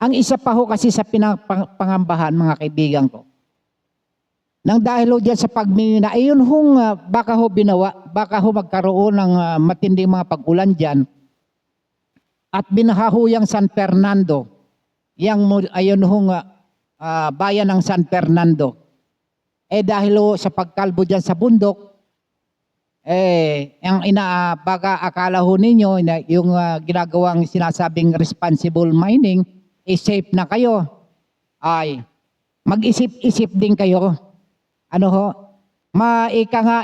Ang isa pa ho kasi sa pinangambahan, mga kaibigan ko. Nang dahil ho dyan sa pagmimina, ayun hong baka ho magkaroon ng matinding mga pag-ulan dyan. At binaha ho yung San Fernando. Ayun hong bayan ng San Fernando. Dahil ho sa pagkalbo dyan sa bundok, baka akala ho ninyo na yung ginagawang sinasabing responsible mining, safe na kayo. Ay, mag-isip-isip din kayo. Ano ho? Maika nga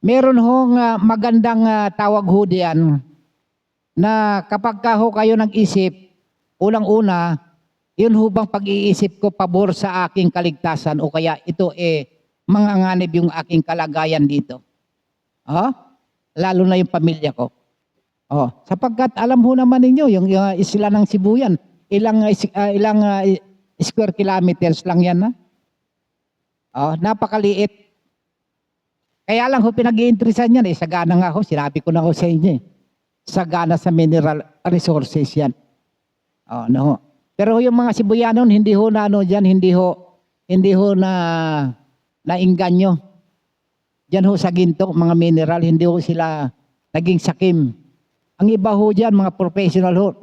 meron hong magandang tawag ho diyan na kapag ka ho kayo nag-isip, unang-una, yun ho bang pag-iisip ko pabor sa aking kaligtasan o kaya ito manganganib yung aking kalagayan dito. Lalo na yung pamilya ko. Sapagkat alam ho naman ninyo, yung isla ng Sibuyan, ilang square kilometers lang yan na. Napakaliit. Kaya lang ho pinag-iinteresan yan sagana nga ho, sinabi ko na ho sa inyo sagana sa mineral resources yan. No. Pero yung mga Sibuyanon, hindi ho na hindi ho na inganyo. Diyan ho sa ginto, mga mineral, hindi ho sila naging sakim. Ang iba ho dyan, mga professional ho,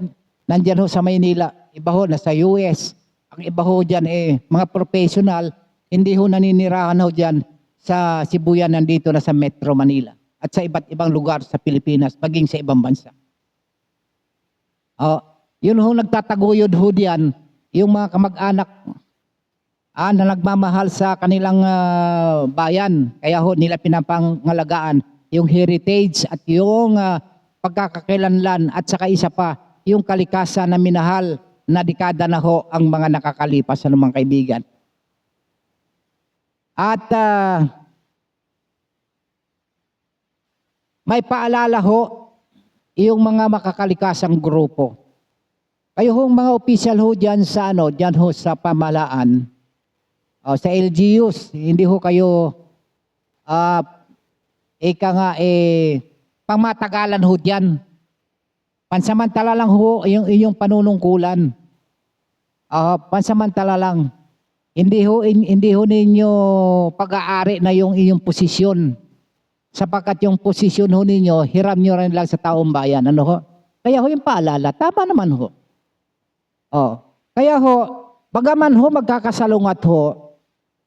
nandyan ho sa Maynila. Iba ho, nasa US. Ang iba ho dyan, mga professional, hindi ho naninirahan ho dyan sa Sibuyan, nandito na sa Metro Manila. At sa iba't ibang lugar sa Pilipinas, maging sa ibang bansa. Oh, yun ho nagtataguyod ho diyan, yung mga kamag-anak na nagmamahal sa kanilang bayan. Kaya ho nila pinapangalagaan yung heritage at yung pagkakakilanlan at saka isa pa, yung kalikasan na minahal na dekada na ho ang mga nakakalipas sa mga kaibigan. At may paalala ho yung mga makakalikasang grupo. Kayo hong mga opisyal ho dyan sa dyan ho sa pamahalaan, sa LGUs, hindi ho kayo pangmatagalan ho dyan. Pansamantala lang ho yung inyong panunungkulan. Pansamantala lang. Hindi ho ninyo pag-aari na yung inyong posisyon. Sapagkat yung posisyon ho ninyo, hiram nyo rin lang sa taong bayan. Ano ho? Kaya ho yung paalala, tama naman ho. Kaya ho, bagaman ho magkakasalungat ho,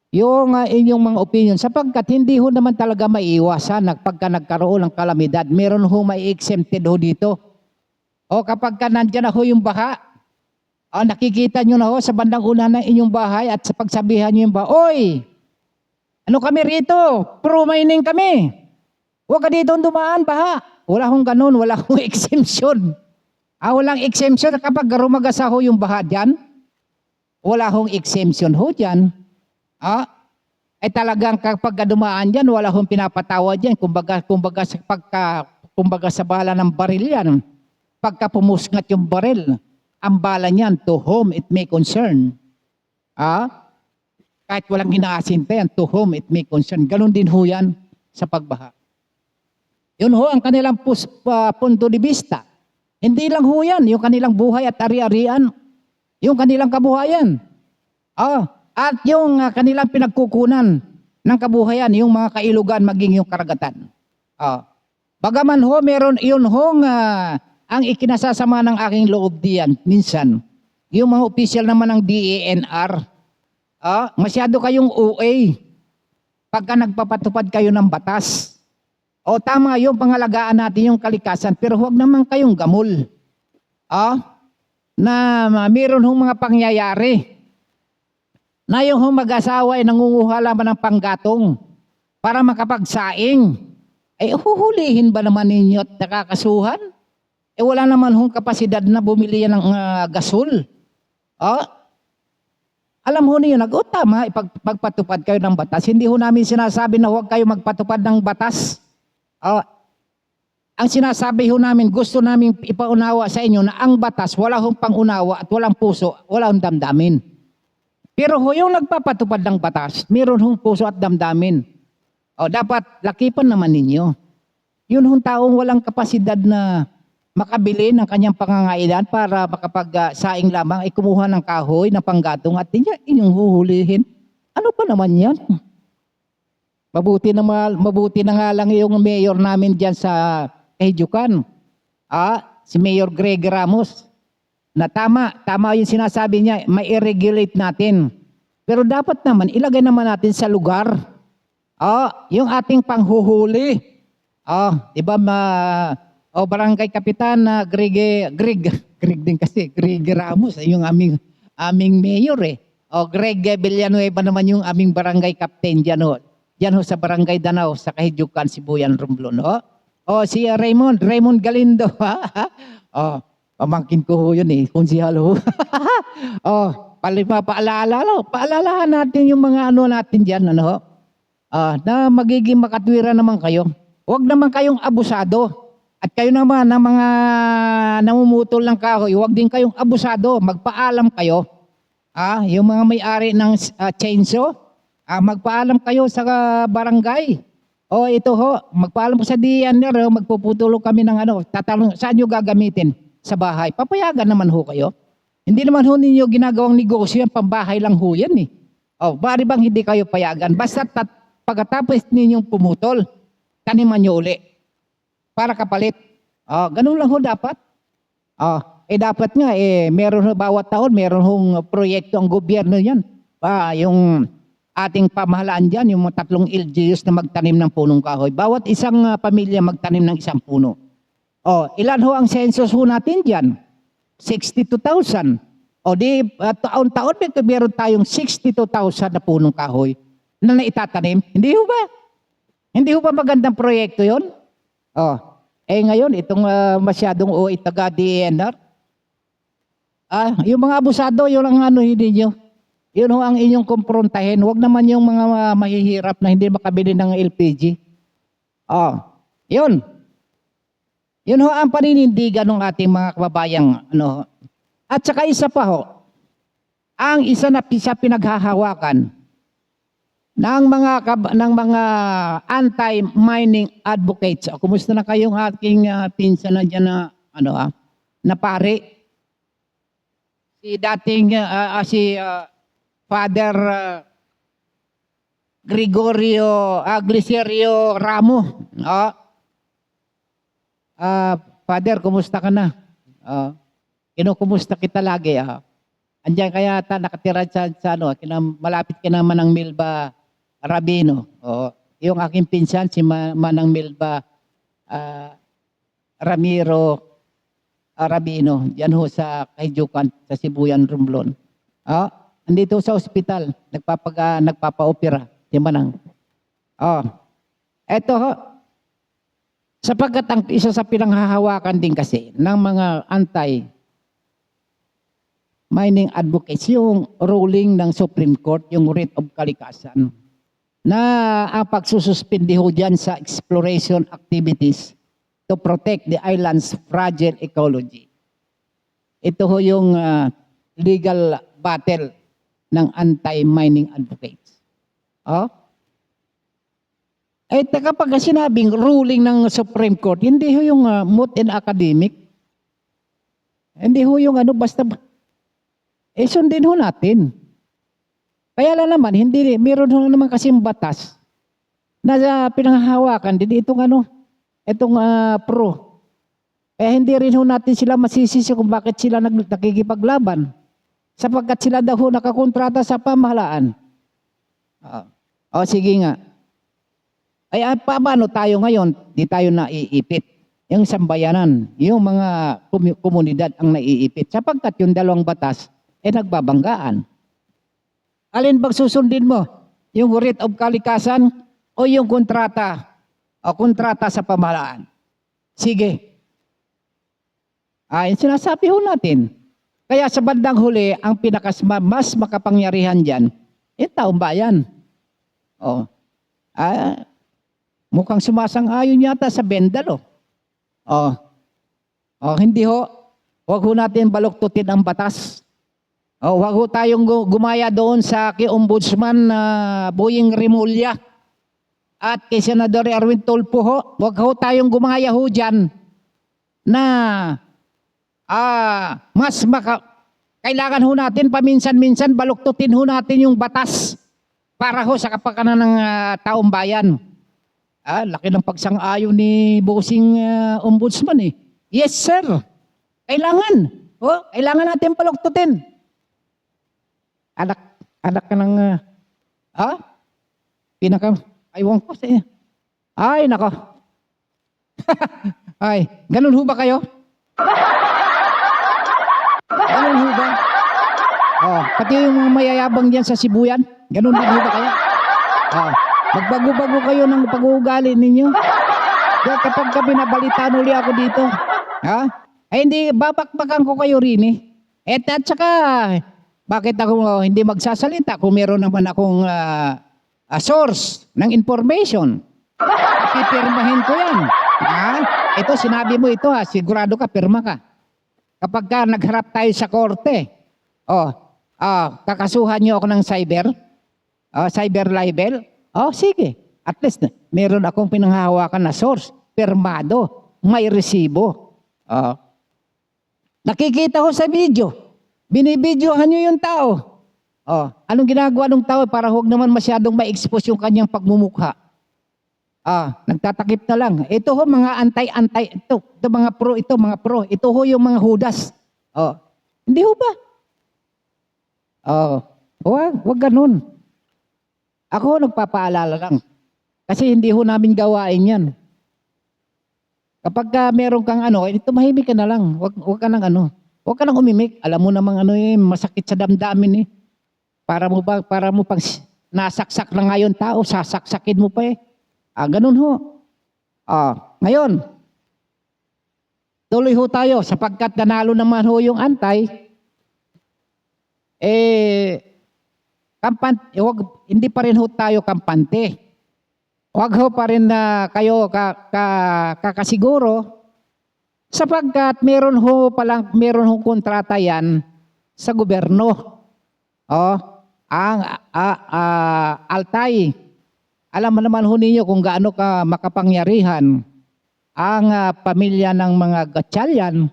yung inyong mga opinion, sapagkat hindi ho naman talaga maiiwasan na pagka nagkaroon ng kalamidad, meron ho may exempted ho dito. Kapag ka nandyan na ho yung baha, nakikita nyo na ho sa bandang una ng inyong bahay at sa pagsabihan nyo yung bahay, oy, ano kami rito? Pro-mining kami. Huwag ka dito dumaan, baha. Wala hong ganun, wala hong exemption. Walang exemption kapag rumagasa ho yung baha dyan. Wala hong exemption ho dyan. Talagang kapag dumaan dyan, wala hong pinapatawad dyan. Kumbaga sa bala ng baril yan. Pagka pumusngat yung baril, ang bala niyan, to whom it may concern. Kahit walang inaasinta yan, to whom it may concern. Ganon din ho yan sa pagbaha. Yun ho ang kanilang punto de vista. Hindi lang ho yan, yung kanilang buhay at ari-arian, yung kanilang kabuhayan. At yung kanilang pinagkukunan ng kabuhayan, yung mga kailugan maging yung karagatan. Bagaman ho, meron yun hong ang ikinasasama ng aking loob diyan minsan. Yung mga opisyal naman ng DENR, masyado kayong OA pagka nagpapatupad kayo ng batas. Tama yung pangalagaan natin yung kalikasan, pero huwag naman kayong gamul. Na meron hong mga pangyayari na yung mag-asawa ay nangunguha lamang ng panggatong para makapagsaing. Huhulihin ba naman ninyo at nakakasuhan? Wala naman hong kapasidad na bumili yan ng gasol. Alam ho niyo, tama, pagpatupad kayo ng batas. Hindi ho namin sinasabi na huwag kayo magpatupad ng batas. Ang sinasabi ho namin, gusto namin ipaunawa sa inyo na ang batas, wala hong pangunawa at walang puso, walang damdamin. Pero ho, yung nagpapatupad ng batas, meron hong puso at damdamin. Dapat lakipan naman ninyo. Yun hong taong walang kapasidad na makabili ng kanyang pangangailan para makapag-saing lamang, ay kumuha ng kahoy, ng panggatong at inyong huhulihin. Ano pa naman yan? Mabuti na nga lang yung mayor namin dyan sa Kahijukan. Si Mayor Greg Ramos. Na tama yung sinasabi niya, may i-regulate natin. Pero dapat naman, ilagay naman natin sa lugar. Yung ating panghuhuli. Diba Barangay Kapitan na Greg din kasi, Greg Ramos, yung aming mayor Greg Villanueva naman yung aming barangay captain dyan ho. Diyan ho sa Barangay Danao, sa Kahijukan, Sibuyan, Romblon. Si Raymond Galindo. Pamangkin ko ho yun konsihal ho. Paalalahan natin yung mga natin dyan, na magiging makatwira naman kayo. Huwag naman kayong abusado. At kayo naman na mga namumutol ng kahoy, huwag din kayong abusado. Magpaalam kayo. Yung mga may-ari ng chainsaw, magpaalam kayo sa barangay. Ito ho, magpaalam po sa DNR, magpuputulong kami ng tatanong, saan nyo gagamitin? Sa bahay. Papayagan naman ho kayo. Hindi naman ho ninyo ginagawang negosyo yan, pambahay lang ho yan bari bang hindi kayo payagan? Basta pagkatapos ninyong pumutol, taniman nyo uli. Para kapalit. Ganun lang ho dapat. Dapat nga, meron ho, bawat taon, meron hong proyekto ang gobyerno yan. Yung ating pamahalaan dyan, yung 3 LGUs na magtanim ng punong kahoy. Bawat isang pamilya magtanim ng isang puno. Ilan ho ang census ho natin dyan? 62,000. O di, taon-taon meron tayong 62,000 na punong kahoy na naitatanim. Hindi ho ba? Hindi ho ba magandang proyekto yon? Oh, ngayon, itong masyadong taga DENR, yung mga abusado, yun ang ano hindi nyo. Yun ho ang inyong kumprontahin. Huwag naman yung mga mahihirap na hindi makabili ng LPG. Yun. Yun ho ang paninindigan ng ating mga kababayang ano. At saka isa pa ho, ang isa na pinaghahawakan ng mga anti-mining advocates. Kumusta na kayong aking pinsan na dyan na na pare? Si dating Father Gregorio Glicerio Ramo. Father, kumusta ka na? Kinukumusta kita lagi. Andiyan kaya nakatira sa malapit ka naman ng Milba Rabino. Yung aking pinsan, si Manang Milba Ramiro Rabino. Yan ho sa Kahijukan, sa Sibuyan, Romblon. Andito sa ospital, nagpapa-opera, si Manang. Eto ho, sapagkat ang isa sa pinanghahawakan din kasi ng mga anti-mining advocates, yung ruling ng Supreme Court, yung writ of kalikasan, na ang pagsususpindi ho dyan sa exploration activities to protect the island's fragile ecology. Ito ho yung legal battle ng anti-mining advocates. Kapag sinabing ruling ng Supreme Court, hindi ho yung moot and academic. Hindi ho yung basta sundin ho natin. Kaya lang naman, meron ho naman kasing batas na pinanghahawakan din itong pro. Kaya hindi rin ho natin sila masisisi kung bakit sila nakikipaglaban. Sapagkat sila daw ho nakakontrata sa pamahalaan. Sige nga. Paano tayo ngayon? Di tayo naiipit. Yung sambayanan, yung mga komunidad ang naiipit. Sapagkat yung dalawang batas, nagbabanggaan. Alin bang susundin mo? Yung writ of kalikasan o yung kontrata? O kontrata sa pamahalaan? Sige. Yung sinasabi ho natin. Kaya sa bandang huli, ang mas makapangyarihan dyan, taong bayan. Mukhang sumasang-ayon yata sa Bendalo. Hindi ho. Huwag ho natin baluktutin ang batas. Huwag ho tayong gumaya doon sa kay Ombudsman Boying Rimulya at kay Senador Erwin Tulfo ho. Huwag ho tayong gumaya ho dyan na kailangan ho natin paminsan-minsan baluktutin ho natin yung batas para ho sa kapakanan ng taong bayan. Laki ng pagsang-ayon ni Bossing Ombudsman eh. Yes sir. Kailangan. Kailangan natin baluktutin. Anak ka ng aywan ko sa inyo. Ay, nako. Ay, ganun ho ba kayo? Ganun ho ba? Pati yung mga mayayabang diyan sa Sibuyan, ganun din ho ba kayo? Magbago-bago kayo ng pag-uugali ninyo. Dahil kapag binabalitaan uli ako dito, hindi, babakbakan ko kayo rin eh. At saka, bakit ako hindi magsasalita kung meron naman akong source ng information? Pipirmahin ko yan. Ito, sinabi mo ito sigurado ka, pirma ka. Kapag nagharap tayo sa korte, kakasuhan niyo ako ng cyber libel, sige. At least, meron akong pinanghahawakan na source, pirmado, may resibo. Nakikita ko sa video. Binibidyohan nyo yung tao. Anong ginagawa ng tao para huwag naman masyadong ma-expose yung kanyang pagmumukha? Nagtatakip na lang. Ito ho mga anti-anti. Ito mga pro. Ito ho yung mga hudas. Hindi ho ba? Huwag ganun. Ako nagpapaalala lang. Kasi hindi ho namin gawain yan. Kapag meron kang tumahimik ka na lang. Huwag ka nang Huwag ka nang umimik. Alam mo namang ano eh, masakit sa damdamin eh. Para mo pag nasaksak na ngayon tao, sasaksakin mo pa eh. Ganun ho. Ngayon, tuloy ho tayo sapagkat nanalo naman ho yung antay. Hindi pa rin ho tayo kampante. Huwag ho pa rin na kayo kakasiguro sapagkat meron ho kontrata yan sa gobyerno. Ang Altay. Alam mo naman ho ninyo kung gaano ka makapangyarihan ang pamilya ng mga Gatchalian.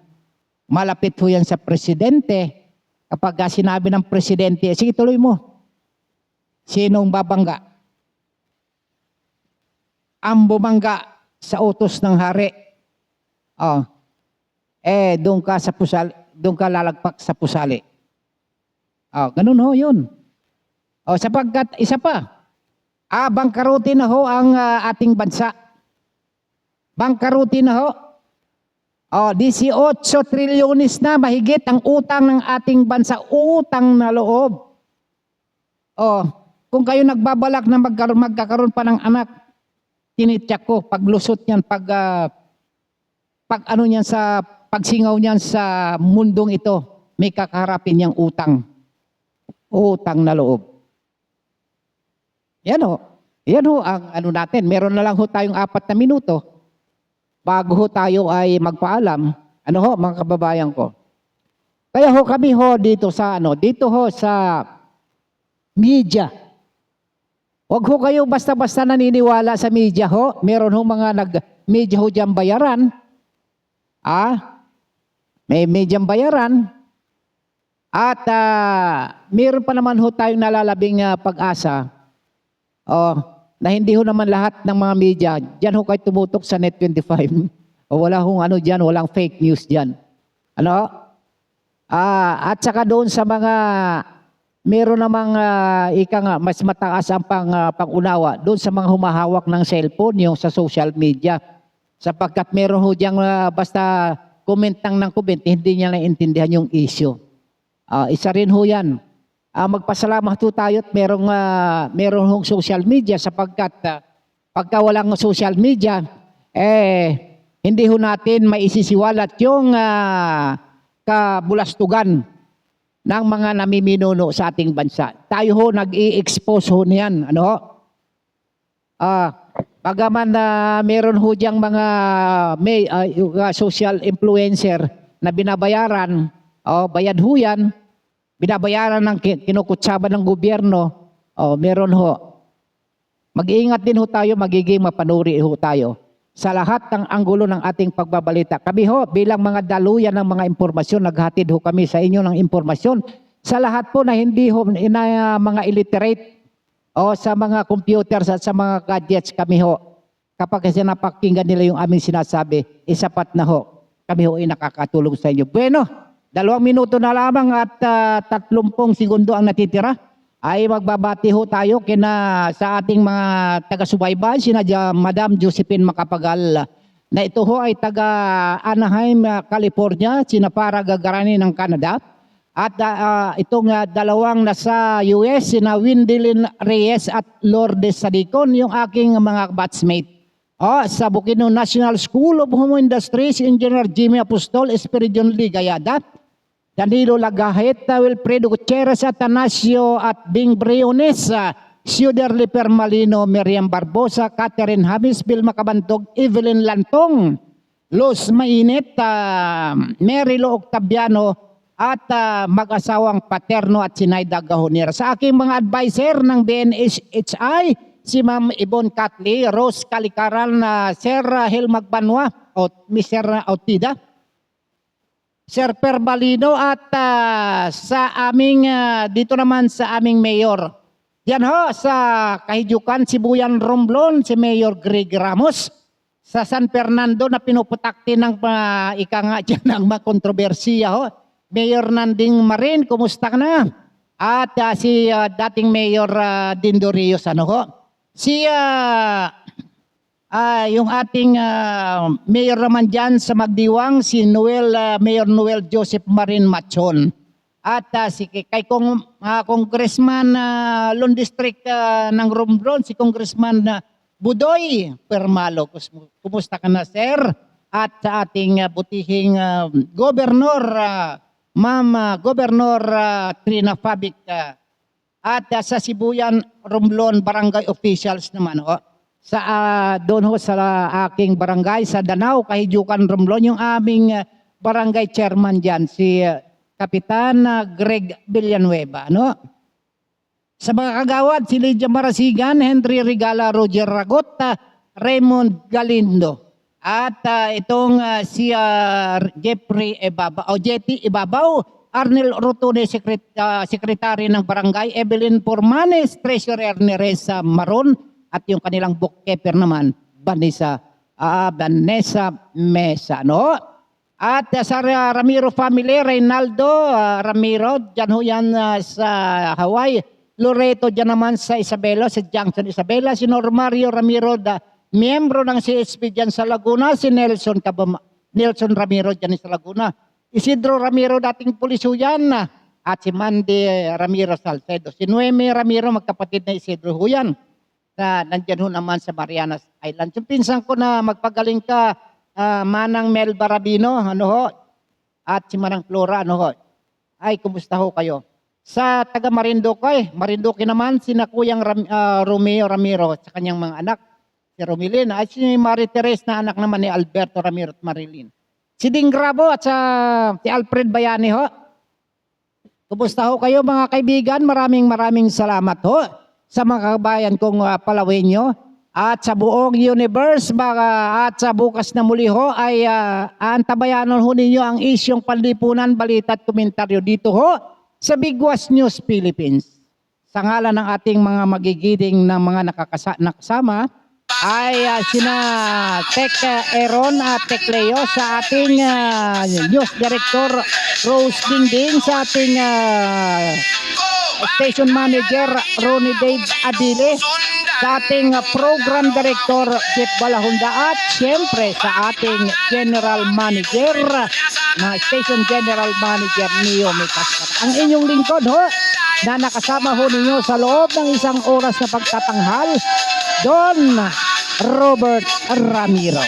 Malapit ho yan sa presidente. Kapag sinabi ng presidente, sige tuloy mo. Sinong babangga? Ang bumangga sa utos ng hari. Doon ka sa pusali, doon ka lalagpak sa pusali. Ganun ho yun. Sapagkat isa pa, bangkarutin na ho ang ating bansa. Bangkarutin na ho. 18 trilyones na mahigit ang utang ng ating bansa, utang na loob. Kung kayo nagbabalak na magkakaroon pa ng anak, tinityak ko, paglusot niyan, pagsingaw niyan sa mundong ito, may kakaharapin niyang utang. Utang na loob. Yan ho ang ano natin. Meron na lang ho tayong 4 na minuto bago ho tayo ay magpaalam. Ano ho mga kababayan ko. Kaya ho kami ho dito sa media. Huwag ho kayo basta-basta naniniwala sa media ho. Meron ho mga media ho dyan bayaran. May medyang bayaran. At meron pa naman ho tayong nalalabing pag-asa. Na hindi ho naman lahat ng mga media, dyan ho kayo tumutok sa Net25. Wala hong ano dyan, walang fake news dyan. At saka doon sa mga, meron namang mas mataas ang pangunawa, doon sa mga humahawak ng cellphone, yung sa social media. Sapagkat meron ho dyan basta comment ng comment, hindi niya naiintindihan yung issue. Isa rin ho yan. Magpasalamat ho tayo at meron hong social media sapagkat pagka walang social media, hindi ho natin maisisiwalat yung kabulastugan ng mga namiminuno sa ating bansa. Tayo ho nag-i-expose ho niyan. Bagaman meron ho diyang mga social influencer na binabayaran, bayad ho yan, binabayaran ng kinukutsaban ng gobyerno, meron ho. Mag-iingat din ho tayo, magiging mapanuri ho tayo sa lahat ng anggulo ng ating pagbabalita. Kami ho, bilang mga daluyan ng mga impormasyon, naghatid ho kami sa inyo ng impormasyon sa lahat po na hindi ho, mga illiterate sa mga computers at sa mga gadgets kami ho. Kapag kasi napakinggan nila yung aming sinasabi, isapat na ho. Kami ho ay nakakatulong sa inyo. Bueno, 2 minuto na lamang at 30 segundo ang natitira. Ay magbabati ho tayo sa ating mga taga-subaybay, sina Madam Josephine Macapagal, na ito ho ay taga Anaheim, California, sina Para Gagarani ng Canada, at itong dalawang nasa US, sina Windilyn Reyes at Lourdes Sadicon, yung aking mga batchmate. Sa Bukidnon National School of Home Industries, Engineer Jimmy Apostol, Espiridion Ligayada, Danilo Lagahit, Wilfredo Gutierrez, Atanasio at Bing Briones, Siuderli Permalino, Miriam Barbosa, Catherine Habis, Bill Macabantog, Evelyn Lantong, Luz Mainit, Merilo Octaviano, at mag-asawang Paterno at Sinaida Gahonera. Sa aking mga advisor ng BNHI, si Ma'am Ibon Catli, Rose Kalikaran, Sir Hil Magbanwa, o Mr. Autida, Sir Perbalino, at sa aming, dito naman sa aming mayor. Yan ho, sa Kahijukan, Sibuyan Romblon, si Mayor Greg Ramos. Sa San Fernando na pinuputakti ng ika-nga ng mga kontrobersiya ho. Mayor Nanding Marin, kumusta ka na? At si dating Mayor Dindo Rios, ano ho? Si yung ating mayor naman dyan sa Magdiwang, si Mayor Noel Joseph Marin Machon. At si kay Congressman Lone District ng Romblon, si Congressman Budoy Permalo. Kumusta ka na, sir? At sa ating butihing Governor, Governor Trina Fabic. At sa Sibuyan, Romblon barangay officials naman sa doon ho sa aking barangay sa Danau, Kahijukan, Romblon, yung aming barangay chairman diyan si Kapitan Greg Villanueva, Sa mga kagawad, si Lydia Marasigan, Henry Regala, Roger Ragot, Raymond Galindo. At itong si Jeffrey Jetty Ibabaw, Arnel Rotune, Secretary ng Barangay, Evelyn Formanes, Treasurer ni Reza Maron, at yung kanilang bookkeeper naman, Vanessa Mesa, At sa Ramiro family, Reynaldo Ramiro, dyan ho yan sa Hawaii. Loreto dyan naman sa Isabela, sa Junction Isabela. Si Normario Ramiro, miyembro ng CSP dyan sa Laguna. Si Nelson Ramiro dyan sa Laguna. Isidro Ramiro, dating puliso yan. At si Mandy Ramiro Salcedo. Si Noemi Ramiro, magkapatid na Isidro ho yan. Nandiyan ho naman sa Marianas Island. Yung pinsan ko na magpagaling ka, Manang Mel Barabino, at si Manang Flora, Ay, kumusta ho kayo? Sa taga Marinduque naman, sina Kuyang Romeo Ramiro sa kanyang mga anak, si Romilin, at si Marie Teresa na anak naman ni Alberto Ramiro at Marilyn. Si Ding Grabo at si Alfred Bayani, Kumusta ho kayo mga kaibigan? Maraming salamat sa mga kabayan kong Palawenyo at sa buong universe at sa bukas na muli ay antabayanan ho ninyo ang isyong panlipunan, balita at komentaryo dito sa Bigwas News Philippines. Sa ngalan ng ating mga magigiting na mga nakasama ay sina Tech Aaron at Tech Leo, sa ating News Director Rose Dingding, sa ating Station Manager Ronnie Dave Adile, sa ating Program Director Jeff Balahunda, at siyempre sa ating General Manager Station General Manager Neo Mecascar. Ang inyong lingkod na nakasama ninyo sa loob ng isang oras na pagtatanghal, Don Robert Ramiro.